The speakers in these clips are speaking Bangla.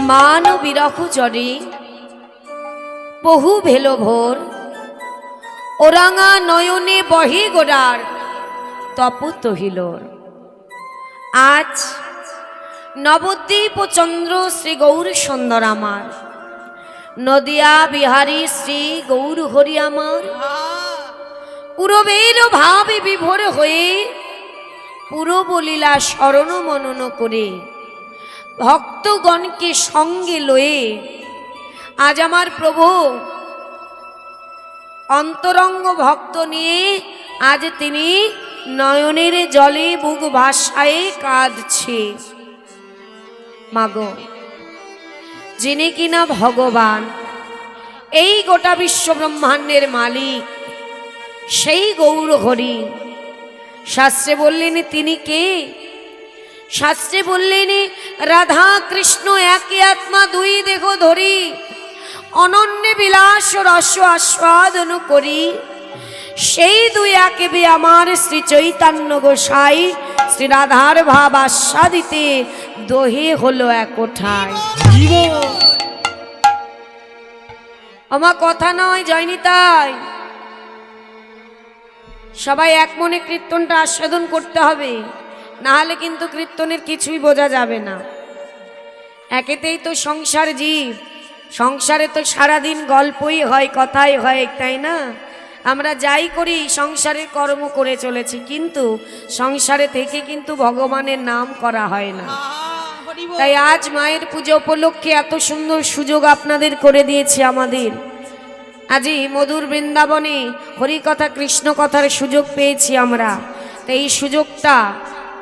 মান বিরহ জরে বহু ভেলো ভোর ওরাঙা নয়নে বহে গোড়ার তপত হিলোর। আজ নবদ্বীপ ও চন্দ্র শ্রী গৌর সুন্দর আমার, নদিয়া বিহারী শ্রী গৌর হরি আমার, পুরবের ভাবে বিভোর হয়ে পুরবলীলা স্মরণ মনন করে ভক্তগণকে সঙ্গে লয়ে আজ আমার প্রভু অন্তরঙ্গ ভক্ত নিয়ে আজ তিনি নয়নের জলে বুক ভাসায়ে কাঁদছে। মাগো, যিনি কিনা ভগবান, এই গোটা বিশ্ব ব্রহ্মাণ্ডের মালিক, সেই গৌর হরি, শাস্ত্রে বললেন তিনি কে? শাস্ত্রে বললেন রাধা কৃষ্ণ একই আত্মা দুই দেহ ধরি, অনন্য বিলাস রস আস্বাদন করি। সেই দুই একেবে আমার শ্রী চৈতন্য গোসাই শ্রী রাধার ভাব আস্বাদিতে দোহে হলো একঠায়। আমার কথা নয়, জয়নি তাই সবাই এক মনে কীর্তনটা আস্বাদন করতে হবে, না হলে কিন্তু কীর্তনের কিছুই বোঝা যাবে না। একেতেই তো সংসার জীব, সংসারে তো সারাদিন গল্পই হয়, কথাই হয়, তাই না? আমরা যাই করি সংসারের কর্ম করে চলেছি, কিন্তু সংসারে থেকে কিন্তু ভগবানের নাম করা হয় না। তাই আজ মায়ের পুজো উপলক্ষে এত সুন্দর সুযোগ আপনাদের করে দিয়েছে আমাদের। আজই মধুর বৃন্দাবনে হরিকথা কৃষ্ণ কথার সুযোগ পেয়েছি আমরা। তাই এই সুযোগটা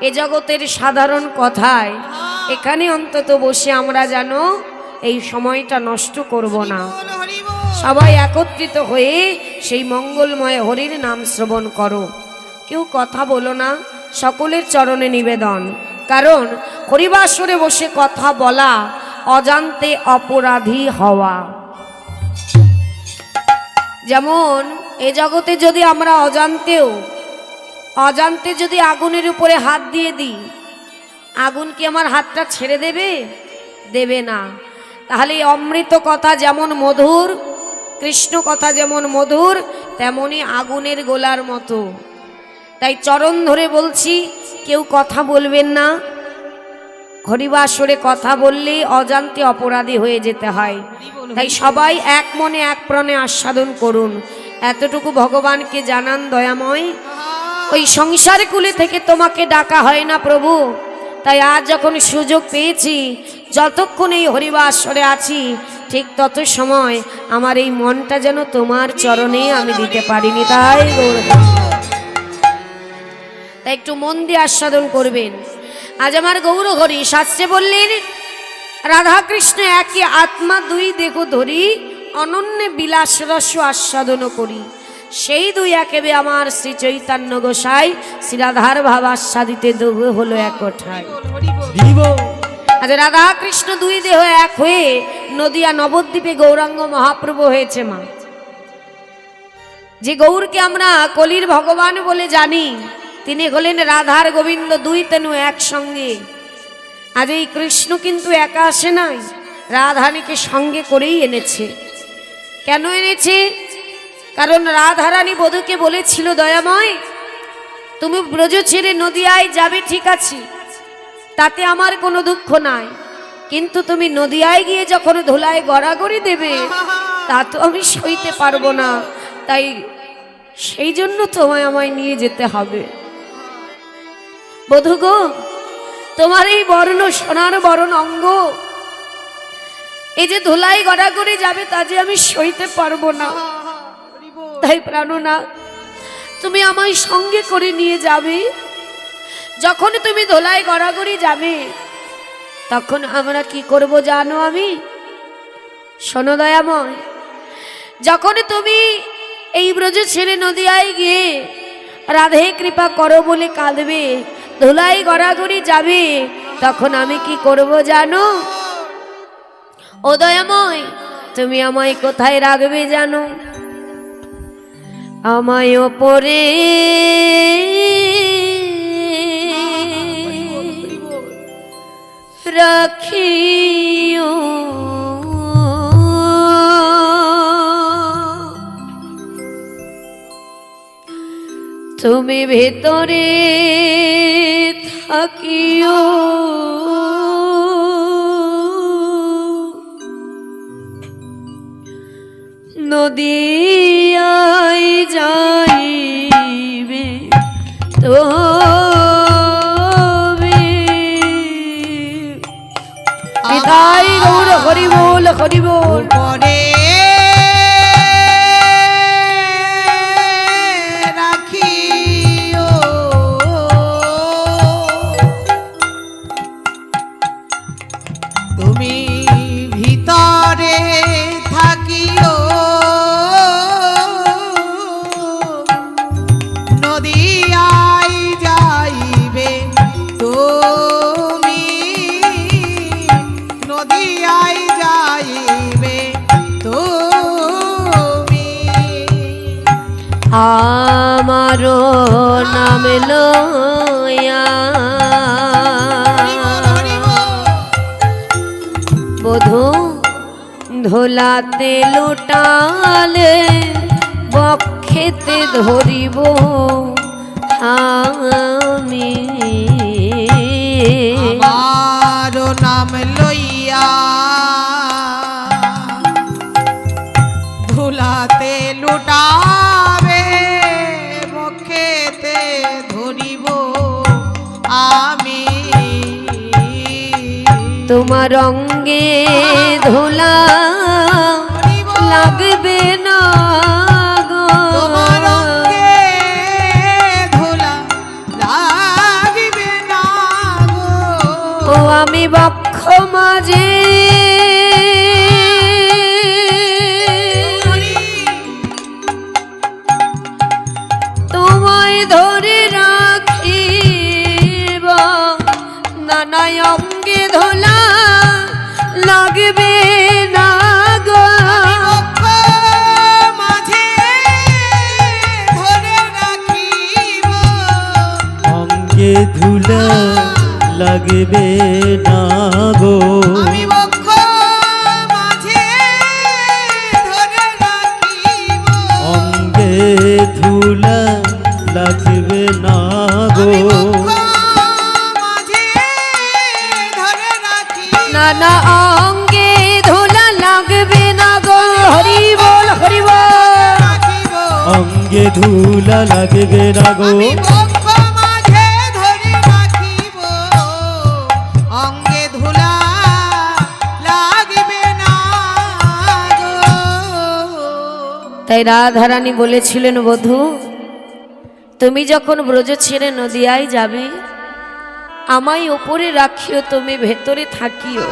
এ জগতের সাধারণ কথায় এখানে অন্তত বসে আমরা যেন এই সময়টা নষ্ট করব না। সবাই একত্রিত হয়ে সেই মঙ্গলময় হরির নাম শ্রবণ করো। কেউ কথা বলো না, সকলের চরণে নিবেদন। কারণ হরিবাসরে বসে কথা বলা অজান্তে অপরাধী হওয়া। যেমন এ জগতে যদি আমরা অজান্তে যদি আগুনের উপরে হাত দিয়ে দিই, আগুন কি আমার হাতটা ছেড়ে দেবে? দেবে না। তাহলে অমৃত কথা যেমন মধুর, কৃষ্ণ কথা যেমন মধুর, তেমনি আগুনের গোলার মতো। তাই চরণ ধরে বলছি, কেউ কথা বলবেন না। হরিবাসরে কথা বললে অজান্তে অপরাধী হয়ে যেতে হয়। তাই সবাই এক মনে এক প্রাণে আস্বাদন করুন। এতটুকু ভগবানকে জানান, দয়াময় ওই সংসার কুলে থেকে তোমাকে ডাকা হয় না প্রভু। তাই আজ যখন সুযোগ পেয়েছি, যতক্ষণ এই হরিবাসরে আছি, ঠিক তত সময় আমার এই মনটা যেন তোমার চরণে আমি দিতে পারিনি। তাই একটু মন দিয়ে আস্বাদন করবেন। আজ আমার গৌর হরি, শাস্ত্রে বললেন রাধা কৃষ্ণ একই আত্মা দুই দেহ ধরি, অনন্য বিলাস রস আস্বাদন করি। সেই দুই একেবে আমার শ্রী চৈতন্য গোসাই শ্রী রাধার ভাব আস্বাদিতে দোহে হলো একঠায়। আজ রাধা কৃষ্ণ দুই দেহ এক হয়ে নদিয়া নবদ্বীপে গৌরাঙ্গ মহাপ্রভু হয়েছে। মা, যে গৌরকে আমরা কলির ভগবান বলে জানি, তিনি হলেন রাধার গোবিন্দ, দুই তেনু একসঙ্গে। আজ এই কৃষ্ণ কিন্তু একা আসে নাই, রাধারানীকে সঙ্গে করেই এনেছে। কেন এনেছে? কারণ রাধারানী বধূকে বলেছিল, দয়াময় তুমি ব্রজ ছেড়ে নদিয়ায় যাবে, ঠিক আছে, তাতে আমার কোনো দুঃখ নাই, কিন্তু তুমি নদিয়ায় গিয়ে যখন ধুলায় গড়াগড়ি দেবে, তা তো আমি সইতে পারবো না। তাই সেই জন্য তোমায় আমায় নিয়ে যেতে হবে। বধূ গো, তোমার এই বর্ণ সোনার বরণ অঙ্গ, এই যে ধুলাই গড়াগড়ি যাবে, তা যে আমি সইতে পারবো না। তাই প্রাণনাথ, তুমি আমায় সঙ্গে করে নিয়ে যাবে। যখন তুমি ধুলাই গড়াগড়ি যাবে, তখন আমরা কি করব জানো? আমি শোনো দয়াময়, যখন তুমি এই ব্রজ ছেড়ে নদিয়ায় গিয়ে রাধে কৃপা করো বলে কাঁদবে, ধুলাই গড়াগড়ি যাবে, তখন আমি কি করব জানো? ও দয়াময়, তুমি আমায় কোথায় রাখবে জানো? আমায় ওপরে রাখিও তুমি ভেতরে থাকিও নদিয়ায় যাইবে তুমি। বিদায় গৌর হরি বল হরি বল। পরে রাখিও তুমি ভিতরে থাকিও নদিয়ায় যাইবে তুমি নদিয়ায় যাইবে তুমি। আমার নাম লয়া বধূ ধোলাতে লোটালে বক্ষেতে ধরিব আমি। আমার নাম লইয়া ধুলাতে লুটাবে বক্ষেতে ধরিব আমি। তোমার অঙ্গে ধোলা লাগবে না গো, তোমার অঙ্গে ধুলা লাগবে না ও গো। আমি বক্ষ মাঝে তোমায় ধরে রাখিব, নানা অঙ্গে ধোলা লাগবে না গো। বক্ষ মাঝে ধরে রাখিব, অঙ্গে ধুলা লাগবে না গো। আমি বক্ষ মাঝে ধরে রাখিব, অঙ্গে ধুলা লাগবে না গো। আমি বক্ষ মাঝে ধরে রাখিব, নানা অঙ্গে ধোলা লাগবে না গো। হরি বল হরি বল। রাখিব। অঙ্গে ধুলা লাগবে না গো। আমি বক্ষ মাঝে ধরে রাখিব, অঙ্গে ধুলা লাগবে না গো। তাই রাধারানী বলেছিলেন, বধূ তুমি যখন ব্রজ ছেড়ে নদিয়ায় যাবে, আমায় ওপরে রাখিও, তুমি ভেতরে থাকিও,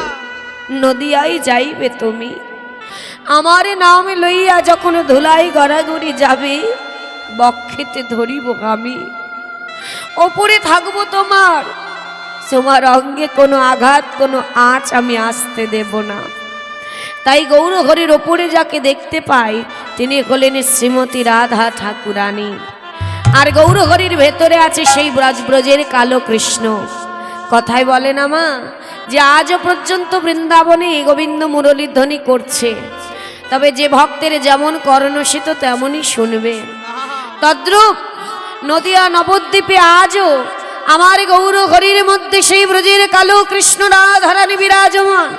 নদিয়ায় যাইবে তুমি। আমার নাম লইয়া যখন ধুলাই গড়াগড়ি যাবে, বক্ষেতে ধরিব আমি, ওপরে থাকবো তোমার, তোমার অঙ্গে কোনো আঘাত কোনো আঁচ আমি আসতে দেব না। তাই গৌরহরির ওপরে যাকে দেখতে পাই তিনি হলেন শ্রীমতী রাধা ঠাকুরানী, আর গৌরহরির ভেতরে আছে সেই ব্রজের কালো কৃষ্ণ। কথায় বলে না মা, যে আজও পর্যন্ত বৃন্দাবনে গোবিন্দ মুরলীর ধ্বনি করছে, তবে যে ভক্তের যেমন কর্ণ সে তো তেমনই শুনবে। তদ্রূপ নদিয়া নবদ্বীপে আজও আমার গৌরহরির মধ্যে সেই ব্রজের কালো কৃষ্ণ রাধারানী বিরাজমান,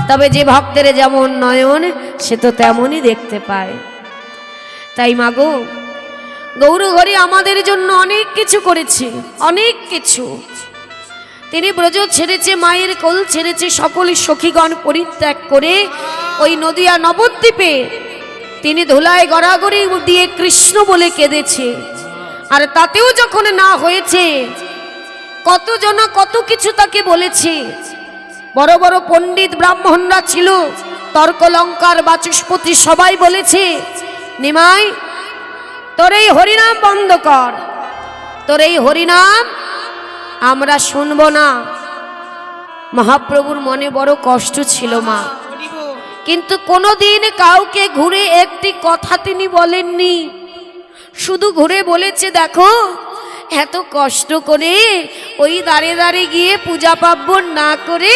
তবে যে ভক্তের যেমন নয়ন সে তো তেমনই দেখতে পায়। তাই মাগো, গৌরহরি আমাদের জন্য অনেক কিছু করেছে, অনেক কিছু। তিনি ব্রজ ছেড়েছে, মায়ের কোল ছেড়েছে, সকল সখীগণ পরিত্যাগ করে ওই নদিয়া নবদ্বীপে তিনি ধুলায় গড়াগড়ি দিয়ে কৃষ্ণ বলে কেঁদেছে। আর তাতেও যখন না হয়েছে, কতজন কত কিছু তাকে বলেছে। বড় বড় পণ্ডিত ব্রাহ্মণরা ছিল, তর্কলঙ্কার বাচস্পতি সবাই বলেছে, নিমাই তোর এই হরিনাম বন্ধ কর, তোর এই হরিনাম আমরা শুনব না। মহাপ্রভুর মনে বড় কষ্ট ছিল মা, কিন্তু কোনোদিন কাউকে ঘুরে একটি কথা তিনি বলেননি। শুধু ঘুরে বলেছে, দেখো এত কষ্ট করে ওই দাঁড়ে দাঁড়ে গিয়ে পূজা পার্বণ না করে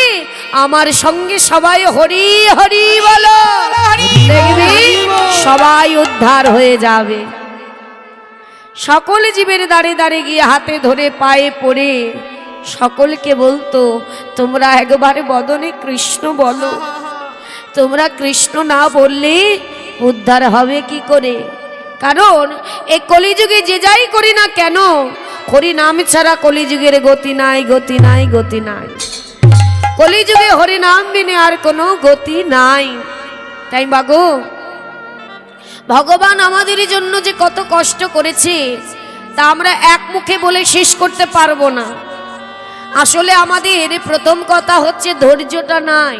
আমার সঙ্গে সবাই হরি হরি বলো, দেখবি সবাই উদ্ধার হয়ে যাবে। সকল জীবের দাঁড়ে দাঁড়ে গিয়ে হাতে ধরে পায়ে পড়ে সকলকে বলতো, তোমরা একবার বদনে কৃষ্ণ বলো। তোমরা কৃষ্ণ না বললে উদ্ধার হবে কি করে? কারণ এই কলিযুগে যে যাই করি না কেন, হরি নাম ছাড়া কলিযুগের গতি নাই, গতি নাই, গতি নাই। কলিযুগে হরি নাম বিনে আর কোনো গতি নাই। তাই মাগো, ভগবান আমাদের জন্য যে কত কষ্ট করেছে তা আমরা এক মুখে বলে শেষ করতে পারবো না। আসলে আমাদের প্রথম কথা হচ্ছে ধৈর্যটা নাই।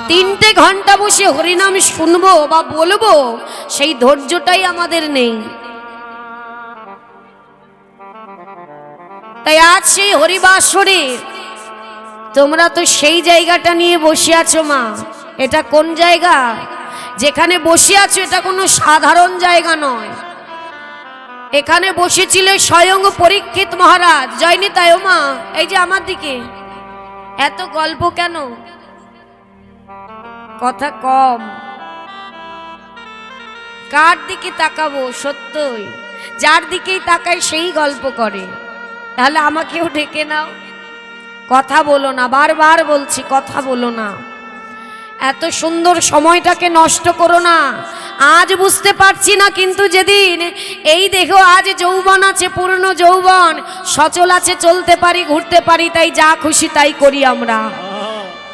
3টে ঘন্টা বসে হরিনাম শুনবো বা বলবো, সেই ধৈর্যটাই আমাদের নেই। তাই আজ সেই হরিবাসরে তোমরা তো সেই জায়গাটা নিয়ে বসে আছো মা। এটা কোন জায়গা? যেখানে বসে আছো এটা কোনো সাধারণ জায়গা নয়। এখানে বসেছিল স্বয়ং পরীক্ষিত মহারাজ। জয়নি তাই মা, এই যে আমার দিকে এত গল্প কেন? কথা কম। কার দিকে তাকাবো? সত্যই যার দিকেই তাকায় সেই গল্প করে। তাহলে আমাকেও ডেকে নাও। কথা বলো না, বারবার বলছি কথা বলো না। এত সুন্দর সময়টাকে নষ্ট করো না। আজ বুঝতে পারছি না, কিন্তু যেদিন এই দেখো আজ যৌবন আছে, পূর্ণ যৌবন, সচল আছে, চলতে পারি, ঘুরতে পারি, তাই যা খুশি তাই করি আমরা।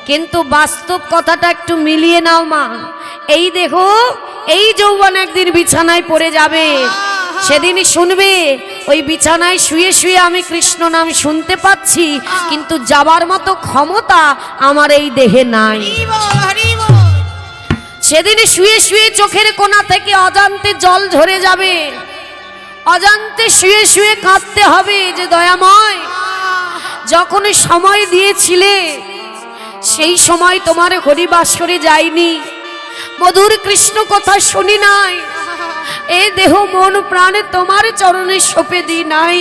কিন্তু বাস্তব কথাটা একটু মিলিয়ে নাও মা। এই দেখো এই যৌবন একদিন বিছানায় পড়ে যাবে। সেদিনই শুনবে ওই বিছানায় শুয়ে শুয়ে আমি কৃষ্ণ নাম শুনতে পাচ্ছি, কিন্তু যাবার মতো ক্ষমতা আমার এই দেহে নাই। সেদিন শুয়ে শুয়ে চোখের কোণা থেকে অজান্তে জল ঝরে যাবে। অজান্তে শুয়ে শুয়ে কাঁদতে হবে যে দয়াময়, যখন সময় দিয়েছিলে সেই সময় তোমার হরিবাসরে যাইনি, মধুর কৃষ্ণ কথা শুনি নাই, এই দেহ মন প্রাণে তোমার চরণে সঁপে দি নাই।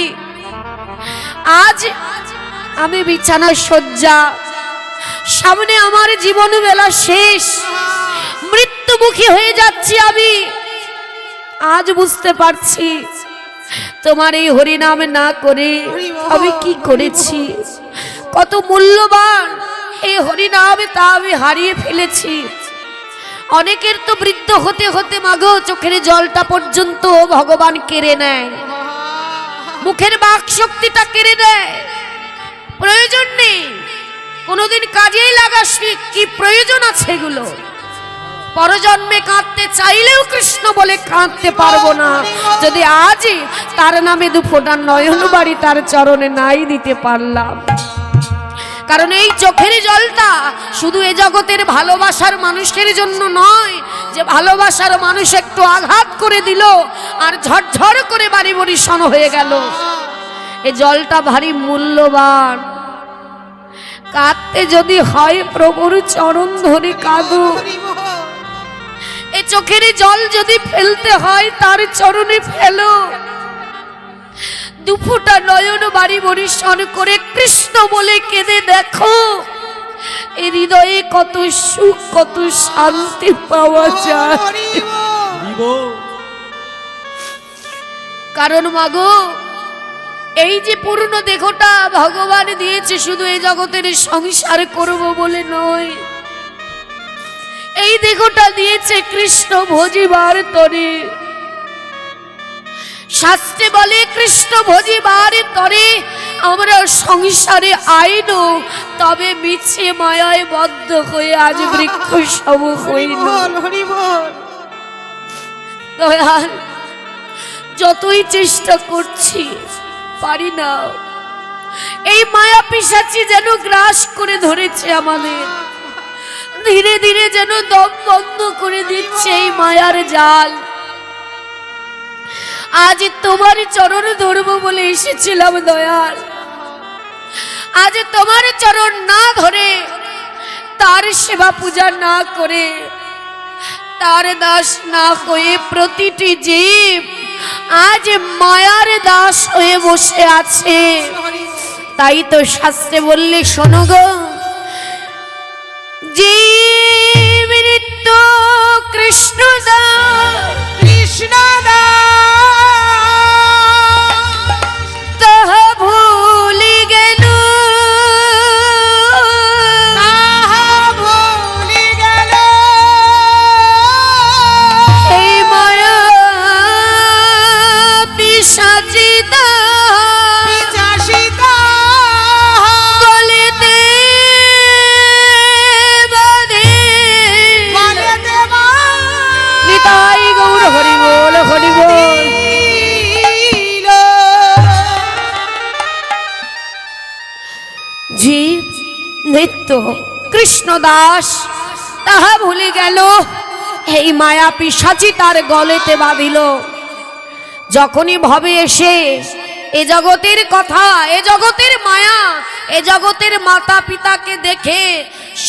আজ আমি বিছানার শয্যা, সামনে আমার জীবন বেলা শেষ, মৃত্যুমুখী হয়ে যাচ্ছি আমি। আজ বুঝতে পারছি তোমার এই হরিনাম না করে আমি কি করেছি। কত মূল্যবান এই হরিনাম, তা আমি হারিয়ে ফেলেছি। অনেকের তো বৃদ্ধ হতে হতে মাগো চোখের জলটা পর্যন্ত ভগবান কেড়ে নেয়, মুখের বাক শক্তিটা কেড়ে নেয়। প্রয়োজন নেই, কোনোদিন কাজেই লাগাসনি, কি প্রয়োজন আছে এগুলো? পরজন্মে কাঁদতে চাইলেও কৃষ্ণ বলে কাঁদতে পারবো না, যদি আজই তার নামে 2 ফোঁটা নয়ন বাড়ি তার চরণে নাই দিতে পারলাম। কারণ এই চোখের জলটা শুধু এ জগতের ভালোবাসার মানুষের জন্য নয়, যে ভালোবাসার মানুষ একটু আঘাত করে দিল আর ঝরঝর করে বাড়ি বরিশন হয়ে গেল। এ জলটা ভারী মূল্যবান। কাঁদতে যদি হয় প্রভুর চরণ ধরে কাঁদো। এ চোখের জল যদি ফেলতে হয় তার চরণে ফেলো। 2 ফোঁটা নয়ন বাড়ি বরিশন করে কৃষ্ণ বলে কেঁদে দেখো, এই হৃদয়ে কত সুখ, কত শান্তি পাওয়া যায়। কারণ মাগো এই যে পূর্ণ দেহটা ভগবান দিয়েছে শুধু এই জগতের সংসার করব বলে নয়, এই দেহটা দিয়েছে কৃষ্ণ ভজিবার তরে। শাস্ত্রে বলে কৃষ্ণ ভজিবার তরে আমরা সংসারে আইন, তবে মিছে মায়ায় বদ্ধ হয়ে আজ বৃক্ষ সম হইল। দয়াল, যতই চেষ্টা করছি পারি না। এই মায়া পিশাচি যেন গ্রাস করে ধরেছে আমাদের, ধীরে ধীরে যেন দম বন্ধ করে দিচ্ছে এই মায়ার জাল। আজ তোমার চরণ ধরব বলে এসেছিলাম দয়াল। আজ তোমার চরণ না ধরে, তার সেবা পূজা না করে, তার দাস না হয়ে প্রতিটি জীব আজ মায়ার দাস হয়ে বসে আছে। তাই তো শাস্ত্রে বললে শোনো গো, জীব নিত্য কৃষ্ণ দাস, কৃষ্ণ দাস কৃষ্ণদাস তাহা ভুলে গেল এই মায়া পিশাচি তার গলেতে বাঁধিল। যখনই ভবে এসে এ জগতের কথা, এ জগতের মায়া, এ জগতের মাতা পিতাকে দেখে,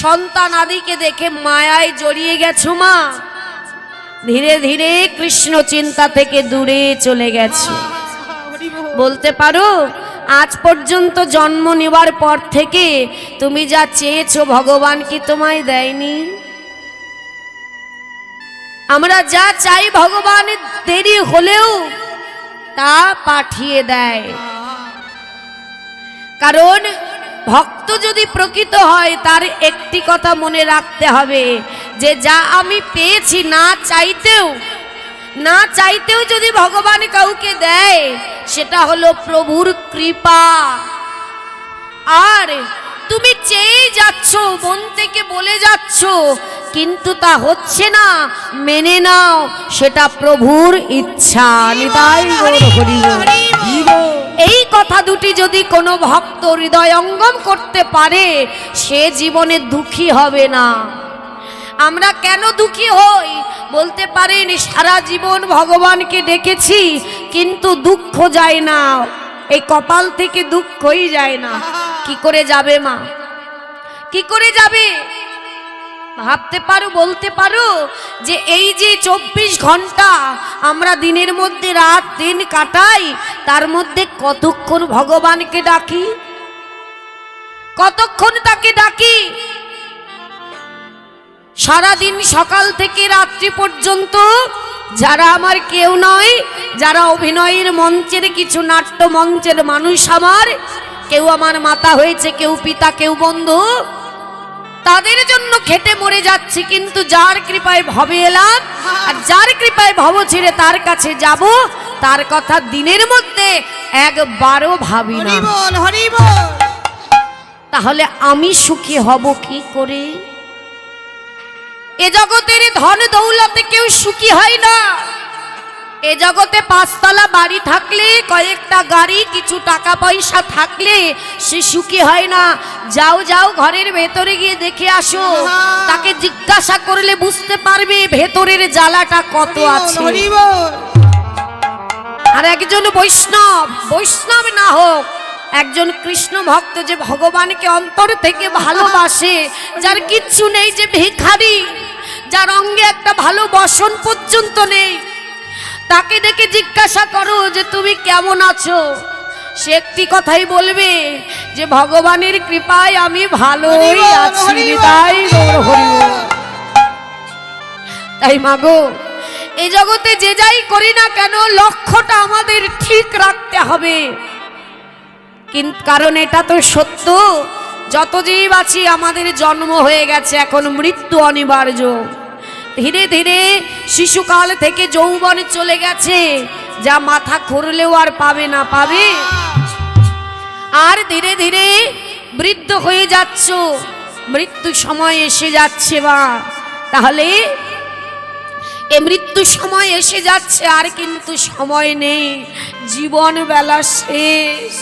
সন্তান আদিকে দেখে মায়ায় জড়িয়ে গেছো মা, ধীরে ধীরে কৃষ্ণ চিন্তা থেকে দূরে চলে গেছে। বলতে পারো আজ পর্যন্ত জন্ম নেওয়ার পর থেকে তুমি যা চেয়েছো ভগবান কি তোমায় দেয়নি? আমরা যা চাই ভগবান দেরি হলেও তা পাঠিয়ে দেয়। কারণ ভক্ত যদি প্রকৃত হয় তার একটি কথা মনে রাখতে হবে যে যা আমি পেয়েছি না চাইতেও যদি ভগবান কাউকে দেয় সেটা হলো প্রভুর কৃপা। আর তুমি চেয়ে যাচ্ছ, মন থেকে বলে যাচ্ছ, কিন্তু তা হচ্ছে না, মেনে নাও সেটা প্রভুর ইচ্ছা। নিতাই গৌর হরি বল। এই কথা দুটি যদি কোনো ভক্ত হৃদয়ঙ্গম করতে পারে সে জীবনে দুঃখী হবে না। আমরা কেন দুঃখী হই বলতে পারেন, সারা জীবন ভগবানকে ডেকেছি কিন্তু দুঃখ যায় না, এই কপাল থেকে দুঃখই যায় না। কি করে যাবে মা, কি করে যাবে? ভাবতে পারো, বলতে পারো যে এই যে 24 ঘন্টা আমরা দিনের মধ্যে রাত দিন কাটাই, তার মধ্যে কতক্ষণ ভগবানকে ডাকি, কতক্ষণ তাকে ডাকি? সারা দিন সকাল থেকে রাত্রি পর্যন্ত যারা আমার কেউ নয়, যারা অভিনয়ের মঞ্চের কিছু নাট্য মঞ্চের মানুষ, আমার কেউ আমার মাতা হয়েছে, কেউ পিতা, কেউ বন্ধু, তাদের জন্য খেটে মরে যাচ্ছি, কিন্তু যার কৃপায় ভবে এলাম আর যার কৃপায় ভব ছেড়ে তার কাছে যাব, তার কথা দিনের মধ্যে একবারও ভাবি না। তাহলে আমি সুখী হব কি করে? এ জগতের ধন দৌলতে কেউ সুখী হয় না। এ জগতে 5 তলা বাড়ি থাকলে, কয়েকটা গাড়ি, কিছু টাকা পয়সা থাকলে সে সুখী হয় না। যাও যাও ঘরের ভেতরে গিয়ে দেখে আসো, তাকে জিজ্ঞাসা করলে বুঝতে পারবে ভেতরের জ্বালাটা কত আছে। আর একজন বৈষ্ণব না হোক, একজন কৃষ্ণ ভক্ত যে ভগবানকে অন্তর থেকে ভালোবাসে, যার কিচ্ছু নেই, যে ভিখারি, যার অঙ্গে একটা ভালো বসন পর্যন্ত নেই, তাকে দেখে জিজ্ঞাসা করো যে তুমি কেমন আছো, সে একটি কথাই বলবে যে ভগবানের কৃপায় আমি ভালোই আছি। তাই গৌর হরি বল। তাই মাগো, এই জগতে যে যাই করি না কেন লক্ষ্যটা আমাদের ঠিক রাখতে হবে। কিন্তু কারণ এটা তো সত্য, যত জীব আছি আমাদের জন্ম হয়ে গেছে, এখন মৃত্যু অনিবার্য। ধীরে ধীরে শিশুকাল থেকে যৌবনে চলে গেছে, যা মাথা খুঁড়লেও আর পাবে না, পাবে। আর ধীরে ধীরে বৃদ্ধ হয়ে যাচ্ছ, মৃত্যু সময় এসে যাচ্ছে বা, তাহলে এ মৃত্যু সময় এসে যাচ্ছে, আর কিন্তু সময় নেই, জীবন বেলা শেষ।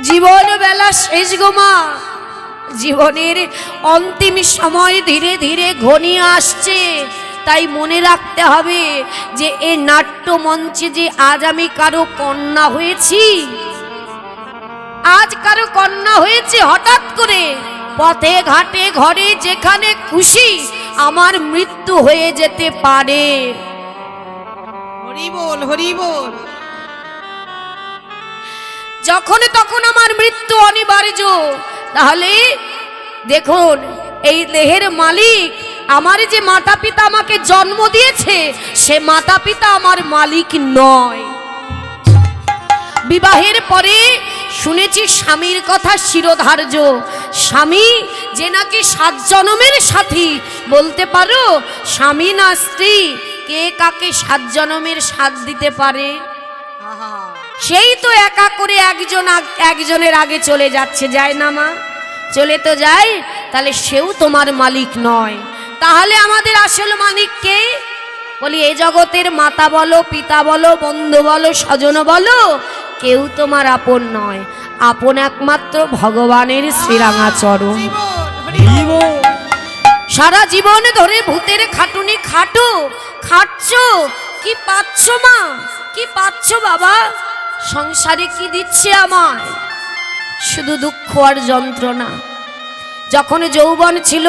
জীবন বেলা শেষ গো মা, জীবনের অন্তিম সময় ধীরে ধীরে ঘনিয়ে আসছে। তাই মনে রাখতে হবে যে এই নাট্য মঞ্চে যে আজ আমি কারো কন্যা হয়েছি, আজ কারো কন্যা হয়েছে, হঠাৎ করে পথে ঘাটে ঘরে যেখানে খুশি আমার মৃত্যু হয়ে যেতে পারে। হরি বল, হরি বল। যখন তখন আমার মৃত্যু অনিবার্য। তাহলে দেখুন, এই দেহের মালিক আমার যে মাতা পিতা আমাকে জন্ম দিয়েছে, সে মাতা পিতা আমার মালিক নয়। বিবাহের পরে শুনেছি স্বামীর কথা শিরোধার্য, স্বামী যে নাকি 7 জন্মের সাথী। বলতে পারো স্বামী না স্ত্রী, কে কাকে 7 জন্মের সাথ দিতে পারে? সেই তো একা করে একজনের আগে চলে যাচ্ছে, যায় না মা? চলে তো যায়, তাহলে সেও তোমার মালিক নয়। তাহলে আমাদের আসল মালিক কে? বলি এই জগতের মাতা বলো, পিতা বলো, বন্ধু বলো, স্বজন বলো, কেউ তোমার আপন নয়। আপন একমাত্র ভগবানের শ্রীরাঙা চরণ। হরি বল। সারা জীবন ধরে ভূতের খাটুনি খাটছ, কি পাচ্ছ মা, কি পাচ্ছ বাবা? সংসারে কি দিচ্ছে আমায়? শুধু দুঃখ আর যন্ত্রণা। যখন যৌবন ছিল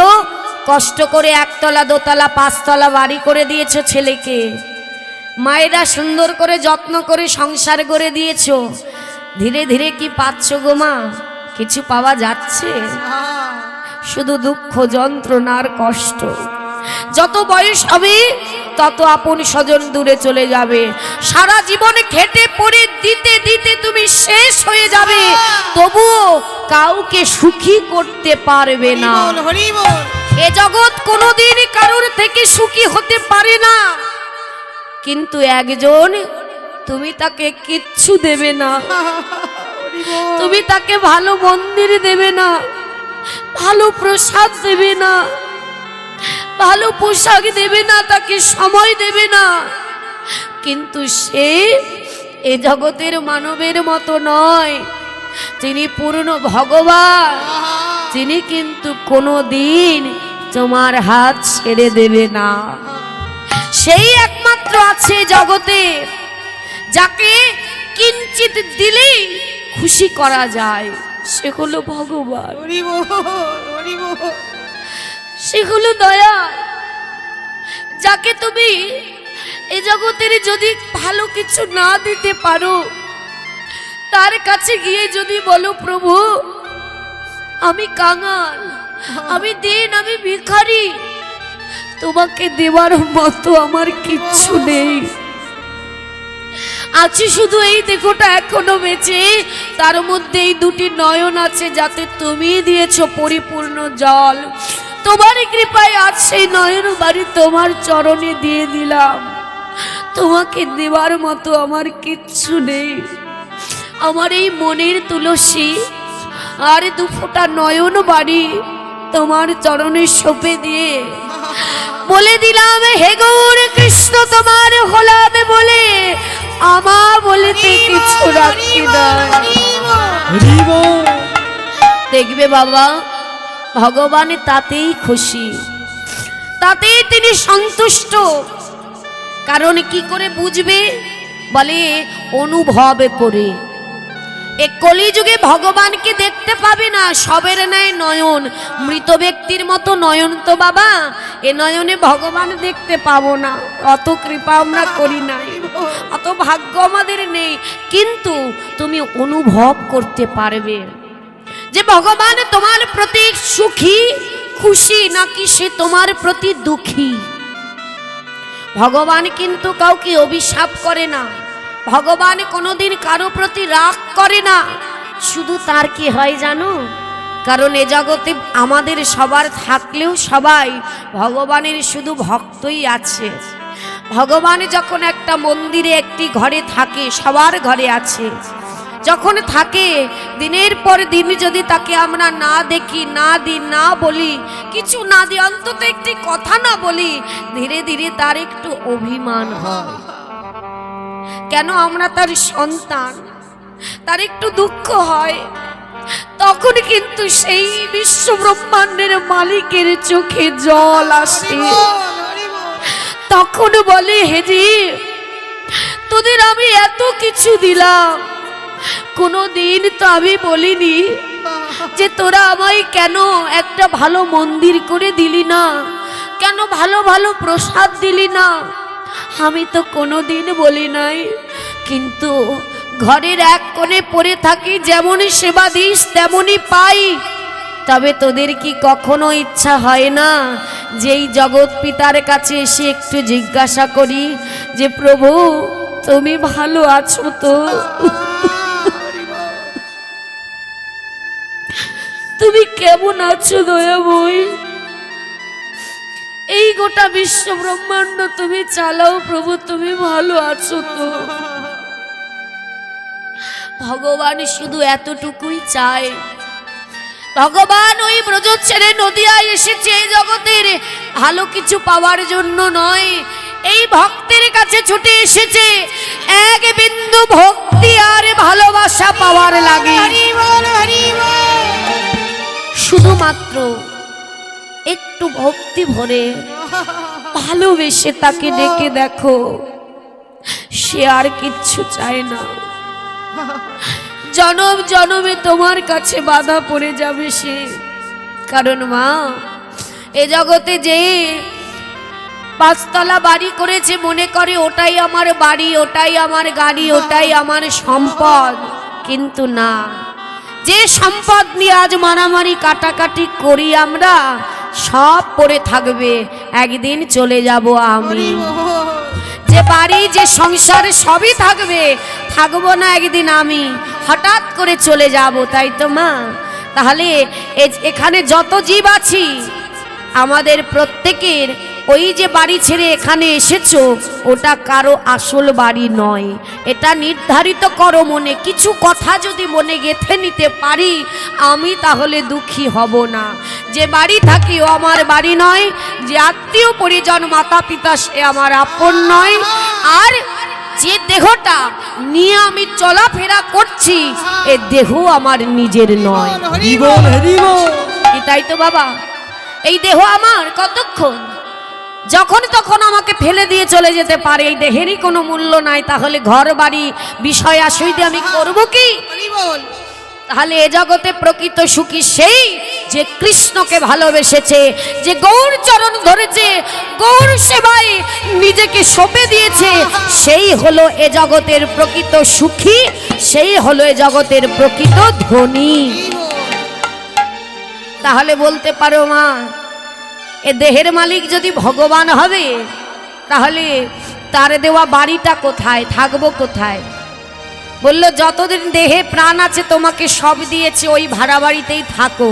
কষ্ট করে একতলা দোতলা পাঁচতলা বাড়ি করে দিয়েছ ছেলেকে, মায়েরা সুন্দর করে যত্ন করে সংসার করে দিয়েছ। ধীরে ধীরে কি পাচ্ছ গো মা? কিছু পাওয়া যাচ্ছে? শুধু দুঃখ যন্ত্রণার কষ্ট। যত বয়স হবে তত আপন স্বজন দূরে চলে যাবে। সারা জীবনে খেটে পড়ে দিতে দিতে তুমি শেষ হয়ে যাবে, তবুও কাউকে সুখী করতে পারবে না। হরি বল। এ জগৎ কোনোদিন কারোর থেকে সুখী হতে পারে না, কিন্তু একজন তুমি তাকে কিচ্ছু দেবে না। তুমি তাকে ভালো মন্দির দেবে না, ভালো প্রসাদ দেবে না, ভালো পোশাক দেবে না, তাকে সময় দেবে না, কিন্তু সে এ জগতের মানবের মতো নয়। তিনি পূর্ণ ভগবান, তিনি কিন্তু কোনো দিন তোমার হাত ছেড়ে দেবে না। সেই একমাত্র আছে জগতে যাকে কিঞ্চিত দিলেই খুশি করা যায়, সে হলো ভগবান, হরি বল। হরি বল। সে হলো দয়া। যাকে তুমি এ জগতের যদি ভালো কিছু না দিতে পারো, তার কাছে গিয়ে যদি বলো প্রভু আমি কাঙাল, আমি দিন, আমি ভিখারি, তোমাকে দেওয়ার মতো আমার কিচ্ছু নেই, আছে শুধু এই দেখোটা এখনো বেঁচে, তার মধ্যে এই দুটি নয়ন আছে যাতে তুমি দিয়েছো পরিপূর্ণ জল, তোমার কৃপায় আজ সেই নয়ন বাড়ি তোমার চরণে দিয়ে দিলাম, তোমাকে দেওয়ার মতো আমার কিচ্ছু নেই। আমার এই মনের তুলসী আর দু ফোঁটা নয়ন বাড়ি তোমার চরণে সঁপে দিয়ে বলে দিলাম, হে গৌর কৃষ্ণ তোমার হলাম বলে আমা বলতে কিছু রাখি না। হরি বল। দেখবে বাবা, ভগবান তাতেই খুশি, তাতেই তিনি সন্তুষ্ট। কারণ কি করে বুঝবে? বলে অনুভব করে। এ কলিযুগে ভগবানকে দেখতে পাবে না, সবের ন্যায় নয়ন, মৃত ব্যক্তির মতো নয়ন তো বাবা, এ নয়নে ভগবান দেখতে পাবো না, অত কৃপা আমরা করি নাই, অত ভাগ্য আমাদের নেই। কিন্তু তুমি অনুভব করতে পারবে যে ভগবান তোমার প্রতি সুখী খুশি নাকি সে তোমার প্রতি দুঃখী। ভগবান কিন্তু কাউকে অভিশাপ করে না, ভগবান কোনোদিন কারো প্রতি রাগ করে না। শুধু তার কি হয় জানো? কারণ এ জগতে আমাদের সবার থাকলেও সবাই ভগবানের শুধু ভক্তই আছে। ভগবান যখন একটা মন্দিরে একটি ঘরে থাকে, সবার ঘরে আছে, যখন থাকে দিনের পর দিন যদি তাকে আমরা না দেখি, না দিই, না বলি, কিছু না দিই, অন্তত একটি কথা না বলি, ধীরে ধীরে তার একটু অভিমান হয়। কেন? আমরা তার সন্তান, তার একটু দুঃখ হয়। তখন কিন্তু সেই বিশ্ব ব্রহ্মাণ্ডের মালিকের চোখে জল আসে। তখন বলে, হে জীব, তোদের আমি এত কিছু দিলাম, কোনোদিন তো আমি বলিনি যে তোরা আমায় কেন একটা ভালো মন্দির করে দিলি না, কেন ভালো ভালো প্রসাদ দিলি না, আমি তো কোনোদিন বলি নাই। কিন্তু ঘরের এক কোণে পড়ে থাকি, যেমনই সেবা দিস তেমনই পাই। তবে তোদের কি কখনো ইচ্ছা হয় না যেই জগৎ পিতার কাছে এসে একটু জিজ্ঞাসা করি যে প্রভু তুমি ভালো আছো তো? তুমি কেমন আছো দয়াময়? এই গোটা বিশ্ব ব্রহ্মাণ্ড তুমি চালাও প্রভু, তুমি ভালো আছো তো? ভগবান শুধু এতটুকুই চায়। ভগবান ওই ব্রজ ছেড়ে নদিয়ায় এসেছে এই জগতের ভালো কিছু পাওয়ার জন্য নয়, এই ভক্তের কাছে ছুটে এসেছে এক বিন্দু ভক্তি আর ভালোবাসা পাওয়ার লাগে। হরি বল হরি বল। শুধুমাত্র একটু ভক্তি ভরে ভালোবেসে তাকে ডেকে দেখো, সে আর কিচ্ছু চায় না। জনম জনমে তোমার কাছে বাধা পড়ে যাবে সে। কারণ মা, এ জগতে যে 5 তলা বাড়ি করেছে মনে করে ওটাই আমার বাড়ি, ওটাই আমার গাড়ি, ওটাই আমার সম্পদ। কিন্তু না, যে সম্পদ নিয়ে আজ মারামারি কাটাকাটি করি আমরা, সব পড়ে থাকবে, একদিন চলে যাব আমি। যে বাড়ি যে সংসার সবই থাকবে, থাকবো না একদিন আমি, হঠাৎ করে চলে যাব, তাই তো মা? তাহলে এখানে যত জীব আছি আমাদের প্রত্যেকের ওই যে বাড়ি ছেড়ে এখানে এসেছো, ওটা কারো আসল বাড়ি নয়। এটা নির্ধারিত করো মনে। কিছু কথা যদি মনে গেঁথে নিতে পারি আমি, তাহলে দুঃখী হব না। যে বাড়ি থাকি ও আমার বাড়ি নয়, যে আত্মীয় পরিজন মাতা পিতা সে আমার আপন নয়, আর যে দেহটা নিয়ে আমি চলাফেরা করছি এ দেহ আমার নিজের নয়। হরি বল হরি বল। এটাই তো বাবা, এই দেহ আমার কতক্ষণ, যখন তখন আমাকে ফেলে দিয়ে চলে যেতে পারে। এই দেহেরই কোনো মূল্য নাই, তাহলে ঘর বাড়ি বিষয় আসইতে আমি করব কি? হরি বল। তাহলে এ জগতে প্রকৃত সুখী সেই যে কৃষ্ণকে ভালোবেসেছে, যে গৌর চরণ ধরেছে, গৌর সেবায় নিজেকে সঁপে দিয়েছে, সেই হলো এ জগতের প্রকৃত সুখী, সেই হলো এ জগতের প্রকৃত ধনী। তাহলে বলতে পারো মা, এ দেহের মালিক যদি ভগবান হবে, তাহলে তার দেওয়া বাড়িটা কোথায়, থাকবো কোথায়? বলল যতদিন দেহে প্রাণ আছে তোমাকে সব দিয়েছে, ওই ভাড়া বাড়িতেই থাকো।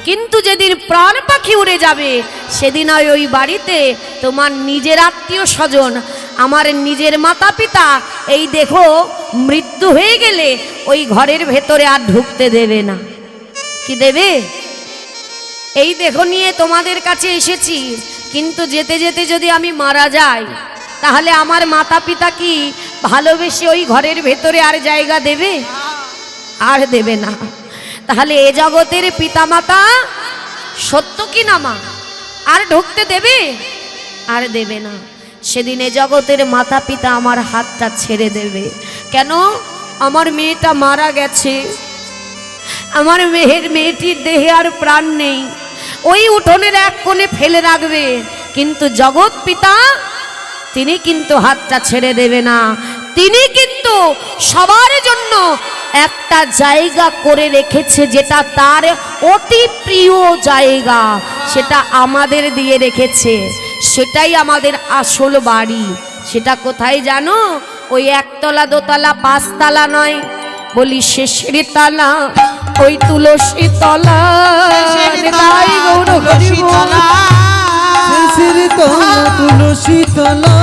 কিন্তু যেদিন প্রাণ পাখি উড়ে যাবে সেদিন আর ওই বাড়িতে তোমার নিজের আত্মীয় স্বজন, আমার নিজের মাতা পিতা, এই দেহ মৃত্যু হয়ে গেলে ওই ঘরের ভেতরে আর ঢুকতে দেবে না। কি দেবে? এই দেহ নিয়ে তোমাদের কাছে এসেছি, কিন্তু যেতে যেতে যদি আমি মারা যাই, তাহলে আমার মাতা পিতা কি ভালোবেসে ওই ঘরের ভেতরে আর জায়গা দেবে? আর দেবে না। তাহলে এ জগতের পিতামাতা সত্য কি না মা, আর ঢুকতে দেবে? আর দেবে না। সেদিন এ জগতের মাতা পিতা আমার হাতটা ছেড়ে দেবে। কেন? আমার মেয়েটা মারা গেছে, আমার মেয়েটির দেহে আর প্রাণ নেই, ওই উঠোনের এক কোণে ফেলে রাখবে। কিন্তু জগৎ পিতা তিনি কিন্তু হাতটা ছেড়ে দেবে না। তিনি কিন্তু সবার জন্য একটা জায়গা করে রেখেছে, যেটা তার অতি প্রিয় জায়গা, সেটা আমাদের দিয়ে রেখেছে। সেটাই আমাদের আসল বাড়ি। সেটা কোথায় জানো? ওই 1 তলা 2 তলা 5 তলা নয়, বলি শেষের তলা, ওই তুলসী তলা। তাই গৌর হরি বল। শেষের তলা তুলসী তলা,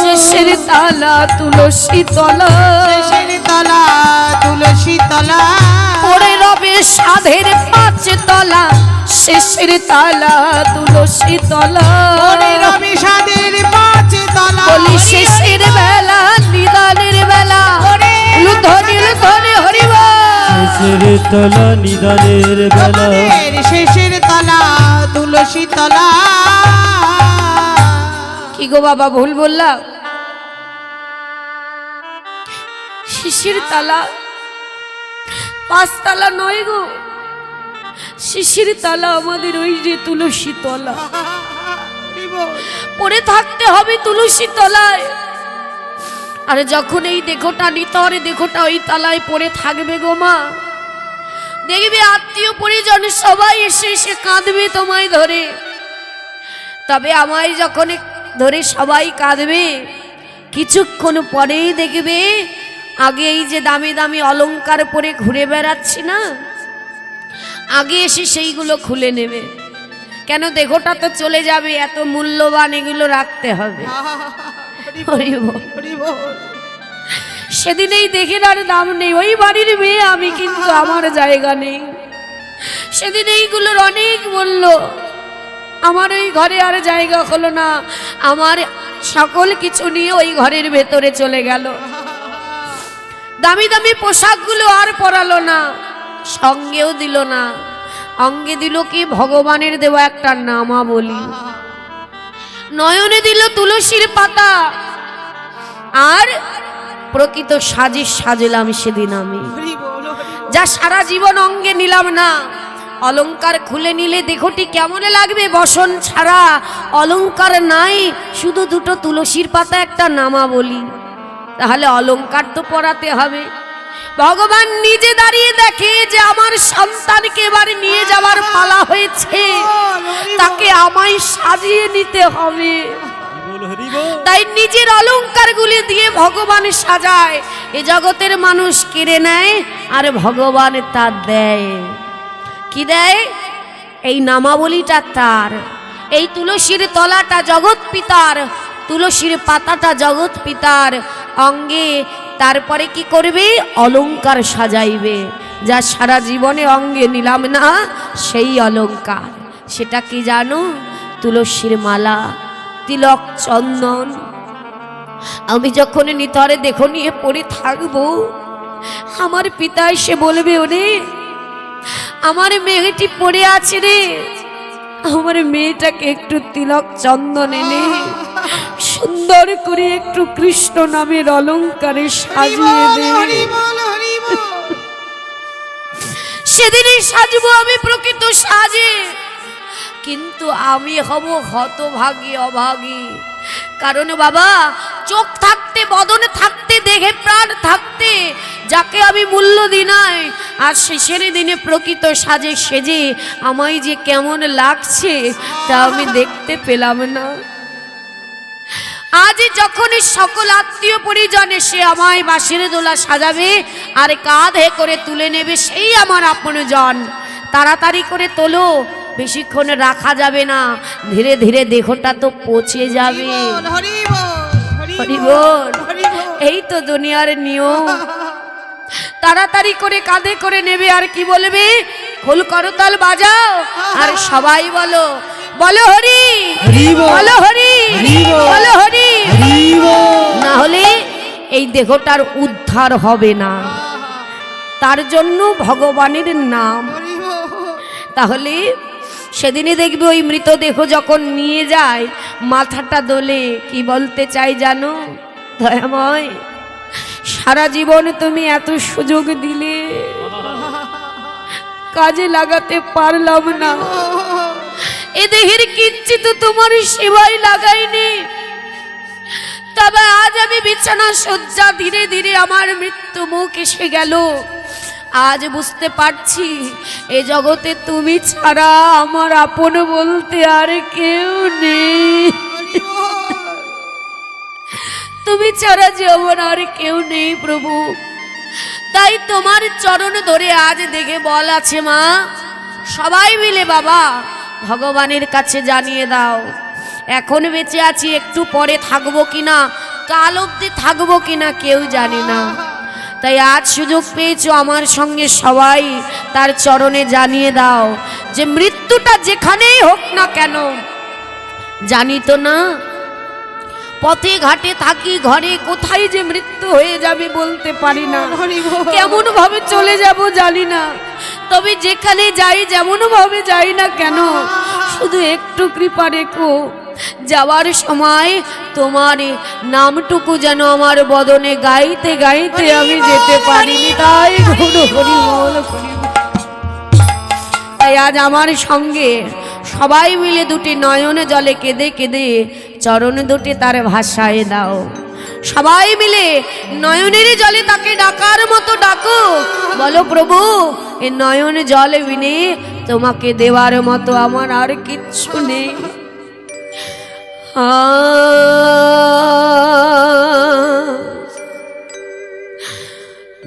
শেষের তলা তুলসী তলা, শেষের তলা তুলসী তলা। পড়ে রবে সাধের 5 তলা, শেষের তলা তুলসী তলা। ওরে রবি সাদের 5 তলা। বলি শেষের বেলা নিদানের বেলা, ধরে ধরে হরি বল। শেষের তলা নিদানের বেলা, আমাদের শেষের তলা তুলসী তলা। কি গো বাবা, ভুল বললাম? শিশির তলা 5 তলা নয় গো, শিশির তলা আমাদের ওই যে তুলসী তলা। হরি বল। পড়ে থাকতে হবে তুলসী তলায়। আর যখন এই দেহটা নিতে হবে, দেহটা ওই তলায় পড়ে থাকবে গো মা, দেখবে আত্মীয় পরিজন সবাই এসে এসে কাঁদবে তোমায় ধরে। তবে আমায় যখন ধরে সবাই কাঁদবে, কিছুক্ষণ পরেই দেখবে আগে এই যে দামি দামি অলংকার পরে ঘুরে বেড়াচ্ছি না, আগে এসে সেইগুলো খুলে নেবে। কেন? দেহটা তো চলে যাবে, এত মূল্যবান, এগুলো রাখতে হবে। হরি বল। হরি বল। সেদিন এই দেহের আর দাম নেই, ওই বাড়ির মেয়ে আমি, কিন্তু আমার জায়গা নেই। সেদিন এইগুলোর অনেক মূল্য, আমার ওই ঘরে আর জায়গা হলো না। আমার সকল কিছু নিয়ে ওই ঘরের ভেতরে চলে গেল। দামি দামি পোশাকগুলো আর পরালো না, সঙ্গেও দিল না, অঙ্গে দিল কি ভগবানের দেওয়া একটা নামাবলী, নয়নে দিল তুলসীর পাতা, আর প্রকৃত সাজে সাজলাম সেদিন আমি, যা সারা জীবন অঙ্গে নিলাম না। অলংকার খুলে নিলে দেহটি কেমন লাগবে, বসন ছাড়া, অলংকার নাই, শুধু দুটো তুলসীর পাতা একটা নামাবলী, তাহলে অলংকার তো পরাতে হবে। ভগবান নিজে দাঁড়িয়ে দেখে যে আমার সন্তানকে এবার নিয়ে যাওয়ার পালা হয়েছে, তাকে আমায় সাজিয়ে নিতে হবে। তাই নিজের অলংকারগুলি দিয়ে ভগবান সাজায়। এ জগতের মানুষ কেড়ে নেয় আর ভগবান তা দেয়। কি দেয়? এই নামাবলীটা তার, এই তুলসীর তলাটা জগৎ পিতার, তুলসীর পাতাটা জগৎ পিতার অঙ্গে। তারপরে কি করবে? অলংকার সাজাইবে, যা সারা জীবনে অঙ্গে নিলাম না, সেই অলংকার। সেটা কি জানো? তুলসীর মালা, তিলক, চন্দন। আমি যখন নিতরে দেহ নিয়ে পড়ে থাকবো, আমার পিতা এসে বলবে, ওরে আমার মেয়েটি পড়ে আছে রে, আমার মেয়েটাকে একটু তিলক চন্দন এনে সুন্দর করে একটু কৃষ্ণ নামের অলংকারে সাজিয়ে দে। সেদিনই সাজবো আমি প্রকৃত সাজে, কিন্তু আমি হব হতভাগী, অভাগী। কারণ বাবা, চোখ থাকতে, বদন থাকতে, দেহে প্রাণ থাকতে যাকে আমি মূল্য দিই নাই, আর শেষের দিনে প্রকৃত সাজে সেজে আমায় যে কেমন লাগছে তা আমি দেখতে পেলাম না। আজ যখন সকল আত্মীয় পরিজন এসে আমায় বাঁশের দোলা সাজাবে আর কাঁধে করে তুলে নেবে, সেই আমার আপনজন। তাড়াতাড়ি করে তোলো, বেশিক্ষণ রাখা যাবে না, ধীরে ধীরে দেহটা তো পচে যাবে। হরি বল। এই তো দুনিয়ার নিয়ম। তাড়াতাড়ি করে কাঁধে করে নেবে, আর কি বলবে? খোল করতাল বাজাও, আর সবাই বলো, বলো হরি, বলো হরি, বলো হরি। না হলে এই দেহটার উদ্ধার হবে না, তার জন্য ভগবানের নাম। তাহলে সেদিনে দেখবে ওই মৃতদেহ যখন নিয়ে যায়, মাথাটা দোলে। কি বলতে চাই জানো? দয়াময়, সারা জীবন তুমি এত সুযোগ দিলে, কাজে লাগাতে পারলাম না। এ দেহের কিঞ্চিত তোমার সেবায় লাগাইনি, তবে আজ আমি বিছানা শয্যা, ধীরে ধীরে আমার মৃত্যু মুখ এসে গেল। আজ বুঝতে পারছি এ জগতে তুমি ছাড়া আমার আপন বলতে আর কেউ নেই। তুমি ছাড়া যে আমার আর কেউ নেই প্রভু। তাই তোমার চরণ ধরে আজ দেখে বল আছে মা, সবাই মিলে বাবা ভগবানের কাছে জানিয়ে দাও, এখন বেঁচে আছি, একটু পরে থাকবো কিনা, কাল অবধি থাকবো কিনা কেউ জানে না। তাই আজ সুযোগ পেয়েছো, আমার সঙ্গে সবাই তার চরণে জানিয়ে দাও যে মৃত্যুটা যেখানেই হোক না কেন, জানি তো না পথে ঘাটে থাকি, ঘরে কোথায় যে মৃত্যু হয়ে যাবে বলতে পারি না, কেমন ভাবে চলে যাব জানি না। তবে যেখানে যাই, যেমন ভাবে যাই না কেন, শুধু একটু কৃপা রেখো, যাওয়ার সময় তোমার নামটুকু যেন আমার বদনে গাইতে গাইতে আমি যেতে পারিনি। তাই হরি বল, তাই আজ আমার সঙ্গে সবাই মিলে দুটি নয়নে জলে কেঁদে কেঁদে চরণ দুটি তার ভাষায় দাও। সবাই মিলে নয়নের জলে তাকে ডাকার মতো ডাকো, বলো প্রভু এ নয়ন জলে বিনে তোমাকে দেওয়ার মতো আমার আর কিচ্ছু নেই।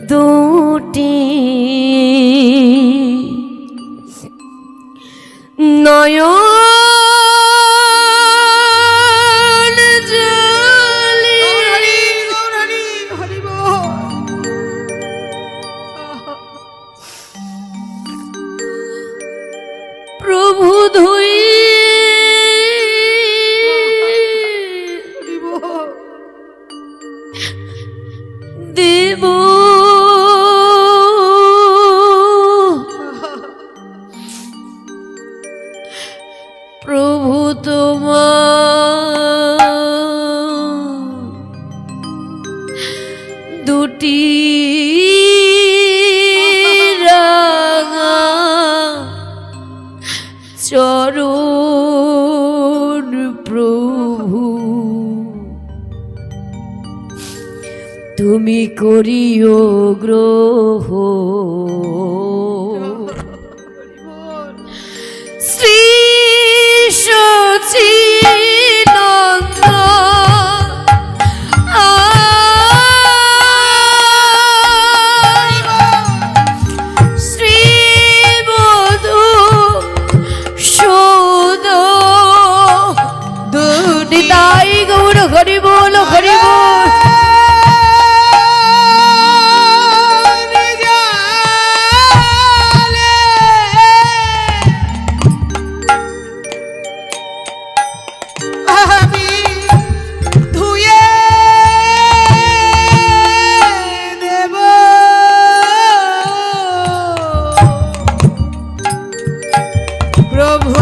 দুটি নয়ন জলে প্রভু ধুই করিও গ্রহ শ্রী সচিনন্দ শ্রী মধু সুদ নিতাই গৌর হরি বল হরি বল। প্রভু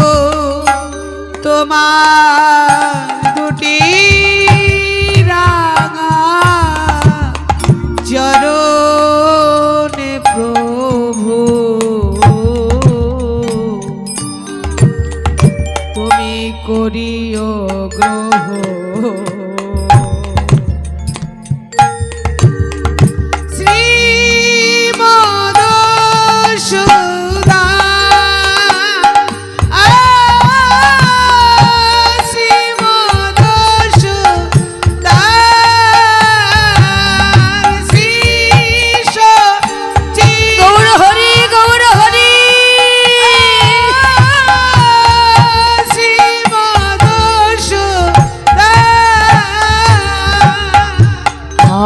তোমার দুটি রাঙা চরণে প্রভু তুমি করিও গ্রহ শ্রী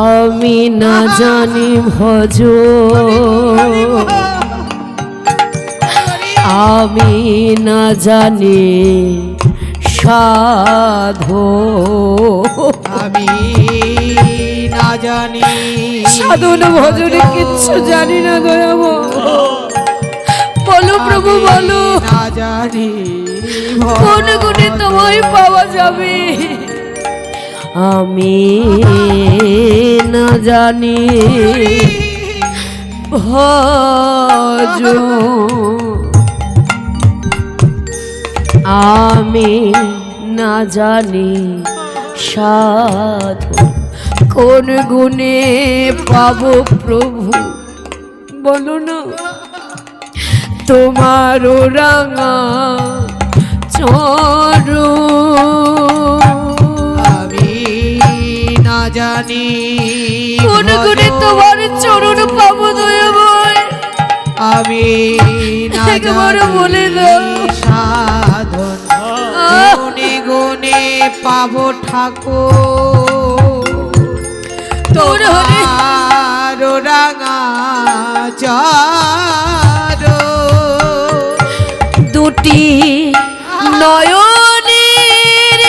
আমি না জানি ভজ আমি না জানি সাধো আমি না জানি সাধন ভজনে কিচ্ছু জানি না দয়াব বলো প্রভু বলো না জানি কোন গুণে তোমায় পাওয়া যাবে আমি না জানি ভজ আমি না জানি সাধু কোন গুণে পাবো প্রভু বলো না তোমার রাঙা চরণ আমি না জানি কোন গুণে তোমার চরণ পাবো দয়াময় আমি না একবার জানি বলে দাও। সাধন গুণে গুণে পাবো ঠাকুর তোর হরি তোমার রাঙা চরণ দুটি নয়নের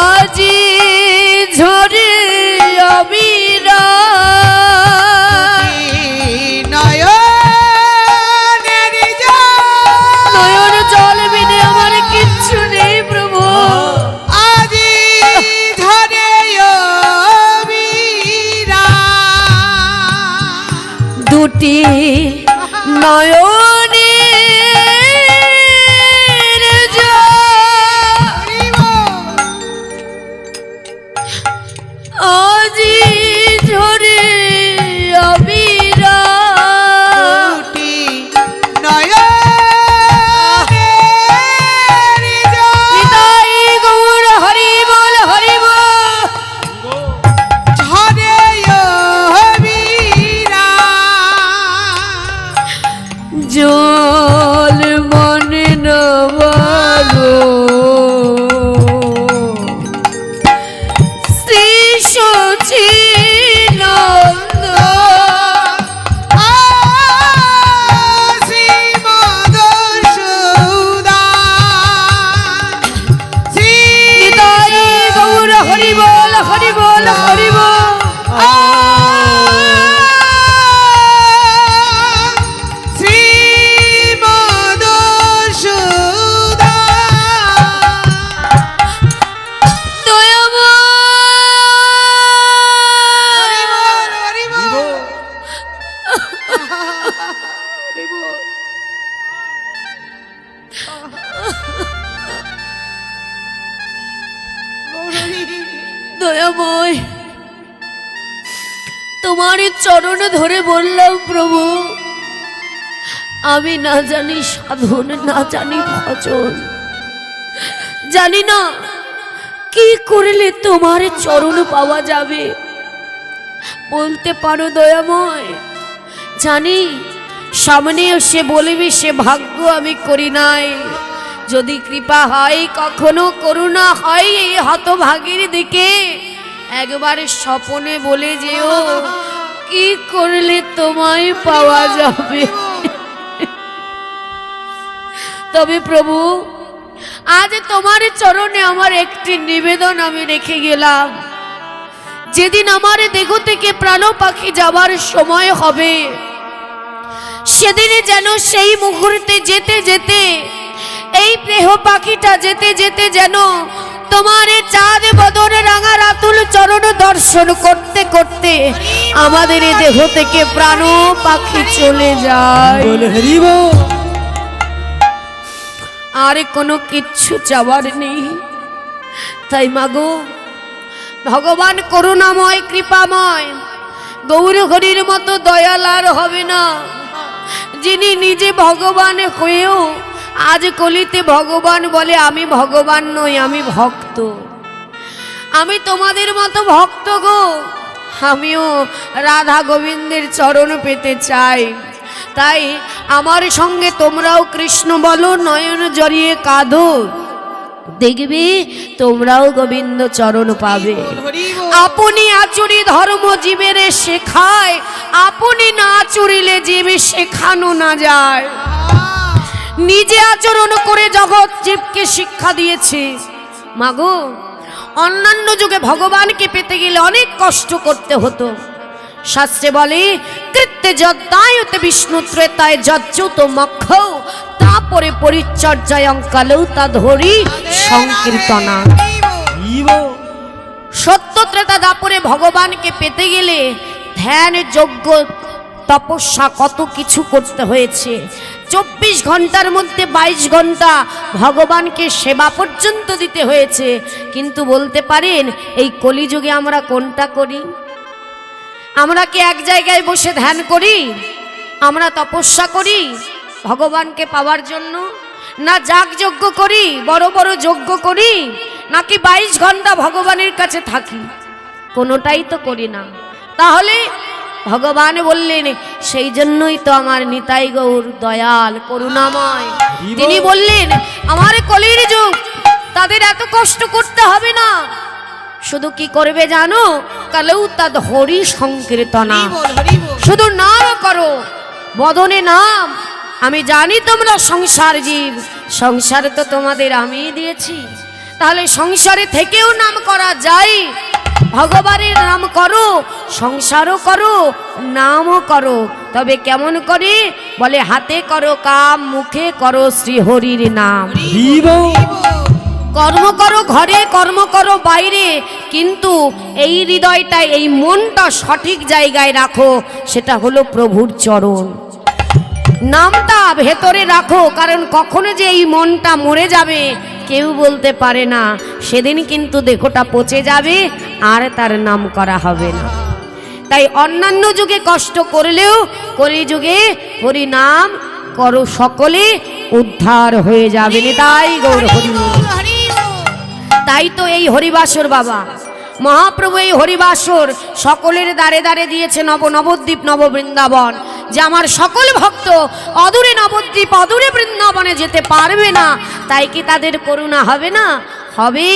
আজি ঝরে অবিরা নয়ন জল বিনে আমার কিচ্ছু নেই প্রভু আজি ধরে বীরা দুটি নয়নের আজি ঝরে অবিরা দুটি নয়নের নিতাই গৌর হরি বল হরি বল। ঝরে বীরা জল মনে নবালো শ্রী সচিনন্দ দয়াময়, তোমার চরণ ধরে বললাম প্রভু, আমি না জানি সাধন, না জানি ভজন, জানি না কি করলে তোমার চরণ পাওয়া যাবে। বলতে পারো দয়াময়? জানি সামনে সে বলবি সে ভাগ্য আমি করি নাই। যদি কৃপা হয়, কখনো করুণা হয় এই হতভাগীর দিকে, একবার স্বপনে বলে যেও কি করলে তোমায় পাওয়া যাবে। তবে প্রভু, আজ তোমার চরণে আমার একটি নিবেদন আমি রেখে গেলাম। যেদিন আমার দেহ থেকে প্রাণ পাখি যাবার সময় হবে, সেদিনে যেন সেই মুহূর্তে যেতে যেতে এই দেহ পাখিটা যেতে যেতে যেন তোমার চাঁদ বদন রাঙা রাতুল চরণ দর্শন করতে করতে আমাদের এই দেহ থেকে প্রাণ পাখি চলে যায়। বল হরি বল। আর কোনো কিচ্ছু চাওয়ার নেই। তাই মাগো, ভগবান করুণাময় কৃপাময়, গৌর হরির মতো দয়াল আর হবে না, যিনি নিজে ভগবান হয়েও আজ কলিতে ভগবান বলে আমি ভগবান নই, আমি ভক্ত। আমি তোমাদের মতো ভক্ত গো, আমিও রাধা গোবিন্দের চরণ পেতে চাই। তাই আমার সঙ্গে তোমরাও কৃষ্ণ বলো, নয়ন জড়িয়ে কাঁদো, দেখবে তোমরাও গোবিন্দ চরণ পাবে। আপনি আচুরি ধর্ম জীবের শেখায়, আপনি না আচুরিলে জীবে শেখানো না যায়। নিজে আচরণ করে জগৎ জীবকে শিক্ষা দিয়েছে। মাগো, অন্যান্য যুগে ভগবানকে পেতে গেলে অনেক কষ্ট করতে হতো। শাস্ত্রে বলে কৃত্যে যদ্দায়তে বিষ্ণু ত্রেতায় যজ্জুত মক্ষ, তারপরে পরিচর্যায় অঙ্কালেও তা ধরি সংকীর্তনা। সত্য ত্রেতা দাপরে ভগবানকে পেতে গেলে ধ্যান, যজ্ঞ, তপস্যা কত কিছু করতে হয়েছে। 24 ঘন্টার মধ্যে 22 ঘন্টা ভগবানকে সেবা পর্যন্ত দিতে হয়েছে। কিন্তু বলতে পারেন এই কলিযুগে আমরা কোনটা করি? আমরা কি এক জায়গায় বসে ধ্যান করি? আমরা তপস্যা করি ভগবানকে পাওয়ার জন্য? না যাগযজ্ঞ করি, বড় বড় যজ্ঞ করি, নাকি 22 ঘন্টা ভগবানের কাছে থাকি? কোনোটাই তো করি না। তাহলে ভগবান বললেন, সেই জন্যই তো আমার নিতাই গৌর দয়াল করুণাময়, তিনি বললেন আমার কলির যুগ, তাদের এত কষ্ট করতে হবে না। শুধু কি করবে জানো? কালেও তাদ হরি সংকীর্তনা, শুধু নাম করো, বদনে নাম। আমি জানি তোমরা সংসার জীব, সংসারে তো তোমাদের আমি দিয়েছি। তাহলে সংসারে থেকেও নাম করা যায়। ভগবানের নাম করো, সংসারও করো, নামও করো। তবে কেমন করে? বলে হাতে করো কাম, মুখে করো শ্রীহরির নাম। কর্ম করো ঘরে, কর্ম করো বাইরে, কিন্তু এই হৃদয়টা, এই মনটা সঠিক জায়গায় রাখো, সেটা হলো প্রভুর চরণ। নামটা ভেতরে রাখো, কারণ কখনো যে এই মনটা মরে যাবে কেউ বলতে পারে না। সেদিন কিন্তু দেহটা পচে যাবে আর তার নাম করা হবে না। তাই অন্যান্য যুগে কষ্ট করলেও কলিযুগে হরি নাম করো, সকলে উদ্ধার হয়ে যাবে। তাই গৌর হরি। তাই তো এই হরিবাসর বাবা মহাপ্রভু, এই হরিবাসর সকলের দ্বারে দ্বারে দিয়েছে নবদ্বীপ, নববৃন্দাবন, যে আমার সকল ভক্ত অদূরে নবদ্বীপ, অদূরে বৃন্দাবনে যেতে পারবে না। তাই কি তাদের করুণা হবে না? হবে,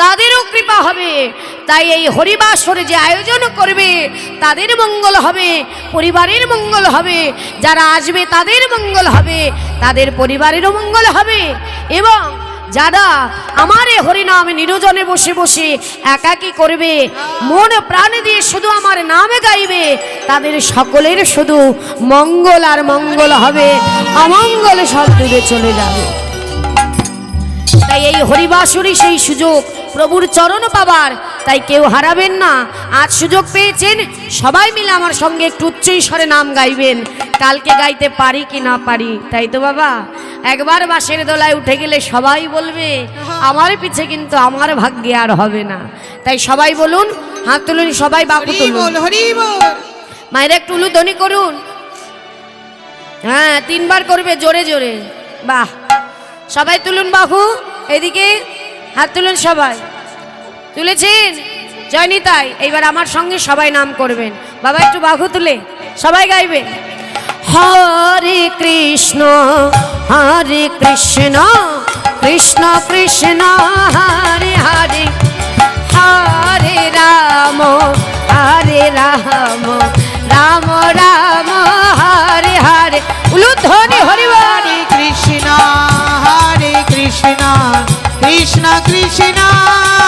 তাদেরও কৃপা হবে। তাই এই হরিবাসরে যে আয়োজন করবে তাদের মঙ্গল হবে, পরিবারের মঙ্গল হবে, যারা আসবে তাদের মঙ্গল হবে, তাদের পরিবারেরও মঙ্গল হবে। এবং যারা আমার এই হরিনামে নিরজনে বসে বসে একাকী করবে, মন প্রাণ দিয়ে শুধু আমার নামে গাইবে, তাদের সকলের শুধু মঙ্গল আর মঙ্গল হবে, অমঙ্গল সব দূরে চলে যাবে। তাই এই হরিবাসরই সেই সুযোগ প্রভুর চরণ পাবার, তাই কেউ হারাবেন না। আজ সুযোগ পেয়েছেন, সবাই মিলে আমার সঙ্গে একটু উচ্চ স্বরে নাম গাইবেন। কালকে গাইতে পারি কি না পারি, তাই তো বাবা? একবার বাঁশের দোলায় উঠে গেলে সবাই বলবে আমার পিছে কিন্তু আমার ভাগ্যে আর হবে না। তাই সবাই বলুন, হাত তুলুন, সবাই বাহু হরি তুলুন। বল হরি বল। মায়ের একটু উলুধ্বনি করুন। হ্যাঁ, 3 বার করবে জোরে জোরে। বাহ, সবাই তুলুন বাহু, এদিকে হাত তুলুন, সবাই তুলেছেন। জয়নিতাই, এইবার আমার সঙ্গে সবাই নাম করবেন। বাবা একটু বাহু তুলে সবাই গাইবে। হরে কৃষ্ণ কৃষ্ণ কৃষ্ণ হরে হরে, হরে রাম রাম রাম হরে হরে। উলুধ্বনি হরি বল। হরে কৃষ্ণ কৃষ্ণ কৃষ্ণ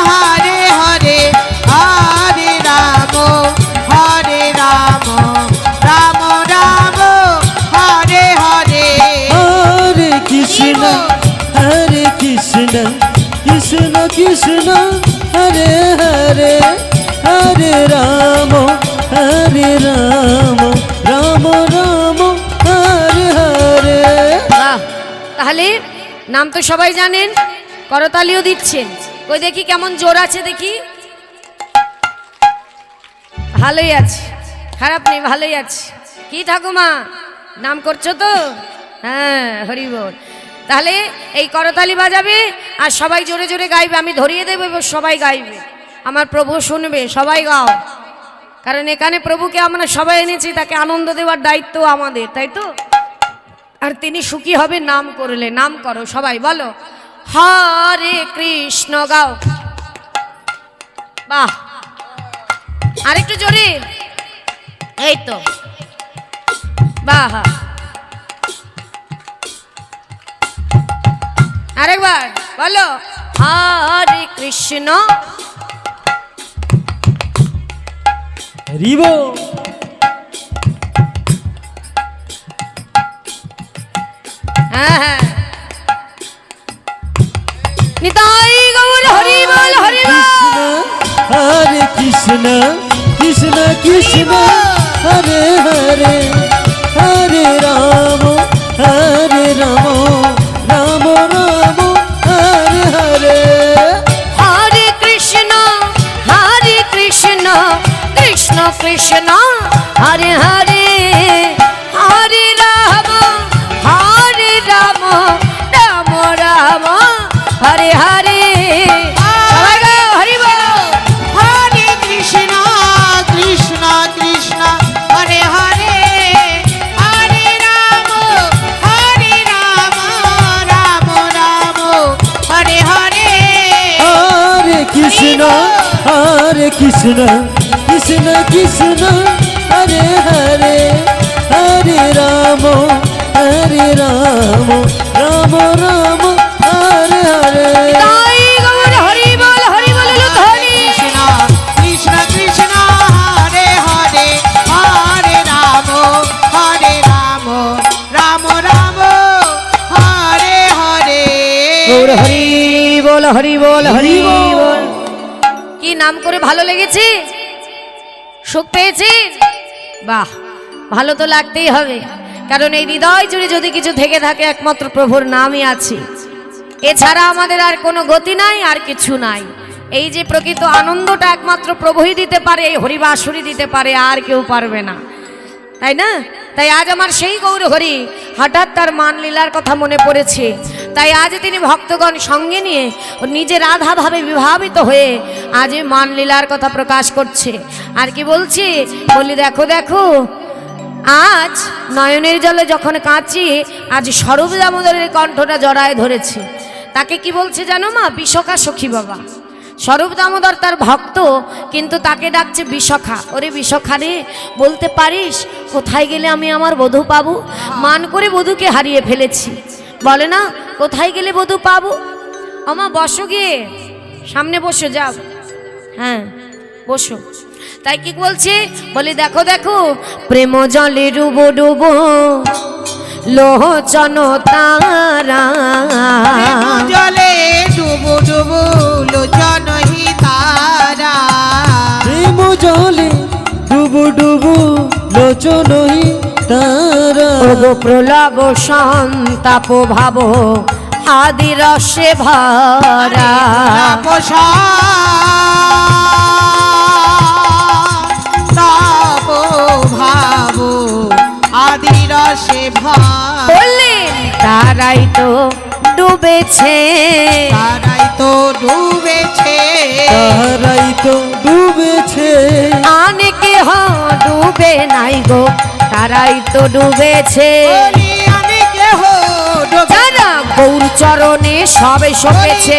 হরে হরে, হরে রাম রাম রাম হরে হরে। হরে কৃষ্ণ কৃষ্ণ কৃষ্ণ হরে হরে, হরে রাম রাম রাম হরে হরে। বাহ, তাহলে নাম তো সবাই জানেন, করতালিও দিচ্ছেন। ওই দেখি কেমন জোর আছে দেখি। ভালোই আছে, খারাপ নেই, ভালোই আছে। কি ঠাকুমা, নাম করছো তো? হ্যাঁ, হরি বল। তাহলে এই করতালি বাজাবে আর সবাই জোরে জোরে গাইবে। আমি ধরিয়ে দেবো, এবার সবাই গাইবে, আমার প্রভু শুনবে। সবাই গাও, কারণ এখানে প্রভুকে আমরা সবাই এনেছি, তাকে আনন্দ দেওয়ার দায়িত্ব আমাদের, তাই তো? আর তিনি সুখী হবে নাম করলে। নাম করো সবাই, বলো হরে কৃষ্ণ, গাও। বাহ, আরেকটু জোরে, এই তো, বাহ। আরেকবার বলো হরে কৃষ্ণ। হরি বল। হ্যাঁ হ্যাঁ, নিতাই গৌর হরি বল হরি বল। হরে কৃষ্ণ কৃষ্ণ হরে হরে, হরে রাম রাম রাম হরে হরে। হরে কৃষ্ণ কৃষ্ণ কৃষ্ণ হরে হরে, হরে রাম রাম রাম হরে হরে। সবাই গাও, হরি বল। হরে কৃষ্ণ কৃষ্ণ কৃষ্ণ হরে হরে, হরে রাম রাম রাম হরে হরে। হরে কৃষ্ণ কৃষ্ণ কৃষ্ণ হরে হরে, হরে রাম রাম রাম হরে হরে। নিতাই গৌর হরি বল হরি বল। উলুধ্বনি। কৃষ্ণ কৃষ্ণ হরে হরে, হরে রাম রাম রাম হরে হরে। গৌর হরি বল হরি বল হরি বল। কি নাম করে ভালো লেগেছে? সুখ পেয়েছি? বাহ, ভালো তো লাগতেই হবে, কারণ এই হৃদয় জুড়ে যদি কিছু থেকে থাকে একমাত্র প্রভুর নামই আছে। এছাড়া আমাদের আর কোনো গতি নাই, আর কিছু নাই। এই যে প্রকৃত আনন্দটা একমাত্র প্রভুই দিতে পারে, এই হরিবাসুরি দিতে পারে, আর কেউ পারবে না, তাই না? তাই আজ আমার সেই গৌর হরি হঠাৎ তার মান লীলার কথা মনে পড়েছে। তাই আজ তিনি ভক্তগণ সঙ্গে নিয়ে নিজে রাধা ভাবে বিভাবিত হয়ে আজ এই মান লীলার কথা প্রকাশ করছে। আর কি বলছি, বলি দেখো দেখো, আজ নয়নের জলে যখন কাঁদছি, আজ স্বরূপ দামোদরের কণ্ঠটা জড়ায় ধরেছে। তাকে কি বলছে জানো মা? বিশখা সখী বাবা। স্বরূপ দামোদর তার ভক্ত, কিন্তু তাকে ডাকছে বিশখা। ওরে বিশখা রে, বলতে পারিস কোথায় গেলে আমি আমার বধূ পাবো? মান করে বধূকে হারিয়ে ফেলেছি, বলে না কোথায় গেলে বধূ পাবো? আমা বসো, গিয়ে সামনে বসো, যাও, হ্যাঁ বসো। তাই কি বলছে, বলি দেখো দেখো, প্রেম জলে ডুবো ডুবো লোচন তারা, জলে ডুবু ডুবু লোচন হি তারা। প্রেম জলে ডুবু ডুবু লোচনহি তারা। ওগো প্রলব সন্তাপ ভাব আদি রসে ভরা তপ ভাব আদি রসে ভরা বললেন তারাই তো ডুবেছে তারাই তো ডুবেছে তারাই তো ডুবেছে অনেকে ডুবে নাই গো তারাই তো ডুবেছে বলি অনেকে ডুবে যারা গৌর চরণে সবে সপেছে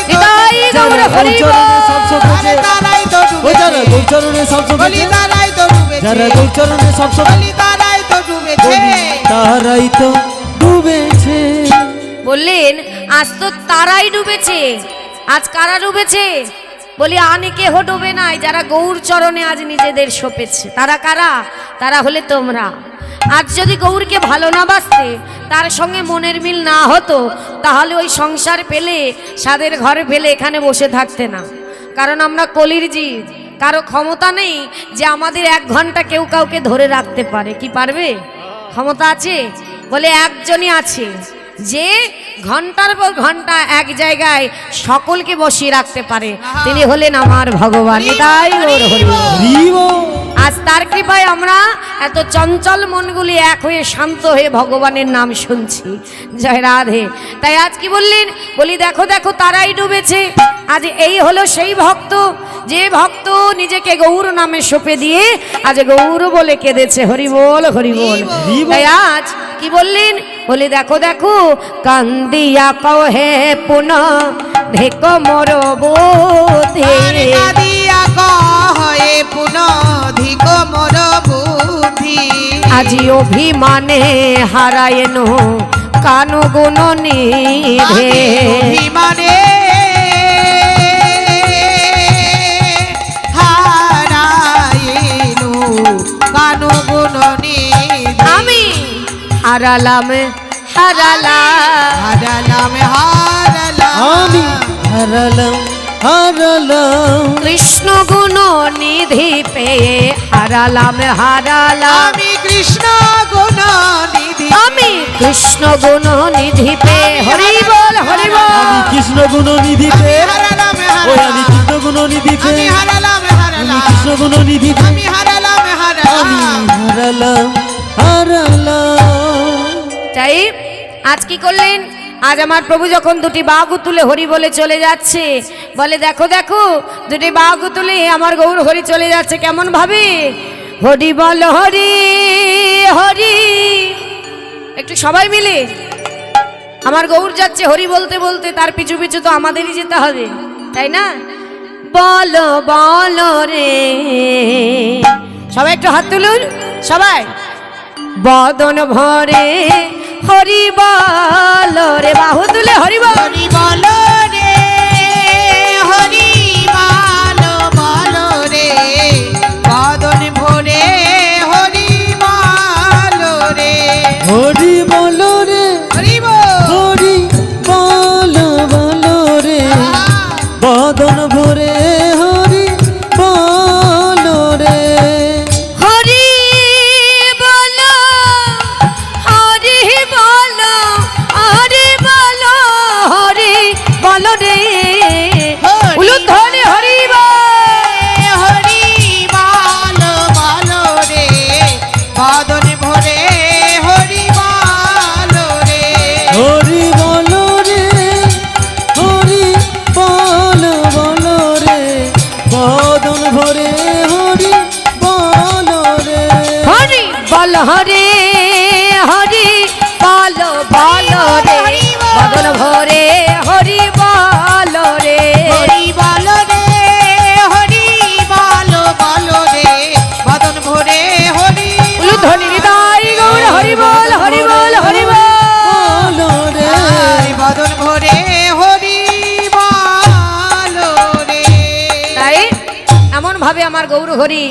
হৃদয় গৌর হরি গৌরচরণে সব আরে সপেছে তারাই তো ও যারা ডুবেছে গৌরচরণে সব বলি সপেছে তারাই তো ডুবেছে যারা গৌরচরণে সব সপেছে বলি তারাই তো ডুবেছে তারাই তো ডুবেছে বললেন আজ তো তারাই ডুবেছে আজ কারা ডুবেছে বলি অনেকে ডুবে নাই যারা গৌর চরণে আজ নিজেদের সপেছে তারা কারা তারা হলে তোমরা আজ যদি গৌরকে ভালো না বাসতে তার সঙ্গে মনের মিল না হতো তাহলে ওই সংসার পেলে সাদের ঘরে পেলে এখানে বসে থাকতে না কারণ আমরা কলির জীব কারো ক্ষমতা নেই যে আমাদের 1 ঘন্টা কেউ কাউকে ধরে রাখতে পারে কি পারবে ক্ষমতা আছে বলে একজনই আছে যে ঘন্টার পর ঘন্টা এক জায়গায় সকলকে বসিয়ে রাখতে পারে তিনি হলেন আমার ভগবান তাই ওর হরি হরিব আজ তার কৃপায় আমরা এত চঞ্চল মনগুলি এক হয়ে শান্ত হয়ে ভগবানের নাম শুনছি জয় রাধে তাই আজ কি বললেন বলি দেখো দেখো তারাই ডুবেছে আজ এই হলো সেই ভক্ত যে ভক্ত নিজেকে গৌর নামে সঁপে দিয়ে আজ গৌর বলে কেঁদেছে হরি বল হরি বল তাই আজ কি বললেন বলি দেখো দেখো কান্দিয়া কহে পুনঃ ঢেকো মোর বুদ্ধি আরে কাঁদিয়া কহে পুনধিক মোর বুদ্ধি আজি অভিমানে হারায়েন কানু গুণ নিধে অভিমানে হারাইনু কানু গুণ নিধি আমি হারালাম হারালাম হারালাম হারালাম আমি হারালাম হারালাম কৃষ্ণ গুণ নিধি পেয়ে হারালাম হারালাম আমি কৃষ্ণ গুণ নিধি আমি কৃষ্ণ গুণ নিধি পেয়ে হরি বল হরি বল আমি কৃষ্ণ গুণ নিধিতে হারালাম ওই আমি কৃষ্ণ গুণ নিধিতে আমি হারালাম আমি হারালাম কৃষ্ণ গুণ নিধিতে আমি হারালাম আমি হারালাম হারালাম হারালাম তাই আজ কি করলেন আজ আমার প্রভু যখন দুটি বাঘ তুলে হরি বলে চলে যাচ্ছে বলে দেখো দেখো দুটি বাঘ তুলে আমার গৌর হরি চলে যাচ্ছে কেমন ভাবে হরি বল হরি হরি একটু সবাই মিলে আমার গৌর যাচ্ছে হরি বলতে বলতে তার পিছু পিছু তো আমাদেরই যেতে হবে তাই না বলো বলো রে সবাই একটু হাত তুলুন সবাই বদন ভরে হরি বল রে বাহু তুলে হরি বল হরি বলো রে হরি বলো বলো রে বদন ভরে হরি বলো রে হরি বলো রে হরি বল হরি বলো বলো রে বদন ভরে হরি বলো রে হরি বলো হরি বলো হরি বলো হরি বলো রে উলুদ ধরে হরি বল হরি বলো বলো রে বদন ভরে হরি বলো রে হরি বলো রে হরি বলো বলো রে বদন ভরে হরি বলো রে হরি বল হরে হরি বলো বলো রে বদন ভরে হরি বলো রে হরি বলো রে হরি বলো বলো রে বদন ভরে হরি উলুদ ধরে হৃদয় গৌর হরি বল হরি বল হরি বল বলো রে বদন ভরে হরি বলো রে তাই এমন ভাবে আমার গৌর হরি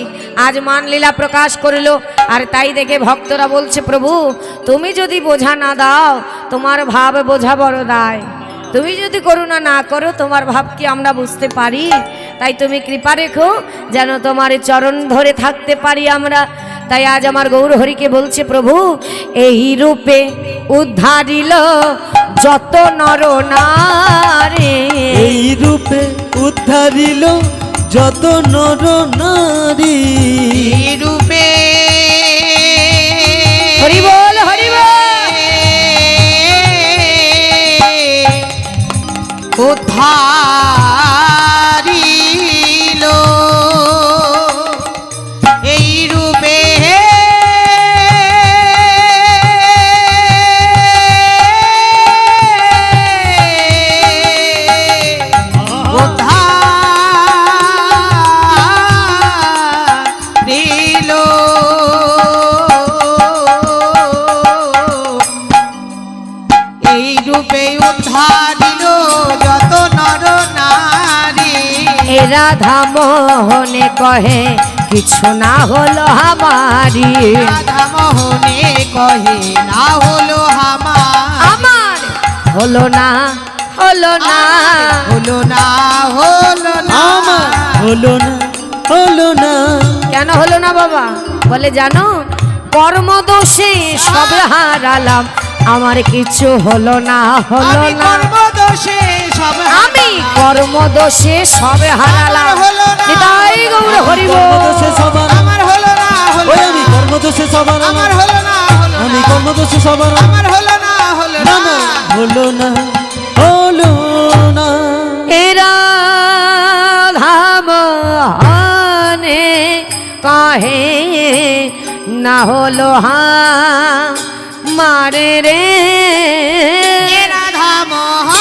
আজ মান লীলা প্রকাশ করিল আর তাই দেখে ভক্তরা বলছে প্রভু তুমি যদি বোঝা না দাও তোমার ভাব বোঝা বড় দায় তুমি যদি করুণা না করো তোমার ভাব কি আমরা বুঝতে পারি তাই তুমি কৃপা রেখো যেন তোমার চরণ ধরে থাকতে পারি আমরা তাই আজ আমার গৌর হরিকে বলছে প্রভু এই রূপে উদ্ধারিল যত নর নারী। এই রূপে উদ্ধারিল যত নর নারী। এই রূপে হরি বল হরি বল। উদ্ধারিল এই রূপে উদ্ধারিল এই রূপে উদ্ধারিল যত নর নারী। এ রাধা মোহনে কহে কিছু না হলো আমারি। রাধা মোহনে কহে না হলো আমার হলো না হলো না। হলো না হলো না আমার হলো না হলো না। কেন হলো না বাবা? বলে জানো, কর্মদোষে সবে হারালাম, আমার কিছু হলো না হলো আমি না। কর্মদোষে সব আমি কর্মদোষে সবে হারালাম। আমার হলো না। নিতাই গৌর হরি বল। কর্মদোষে সবার আমার হলো না হলো ওই না। আমি কর্মদোষে সবার আমার হলো না হলো না। আমি কর্মদোষে সবার আমার হলো না হলো না না। না হলো না হলো না। এরা ধামনে কাহে না হলো মারে রে। এ রাধা মোহন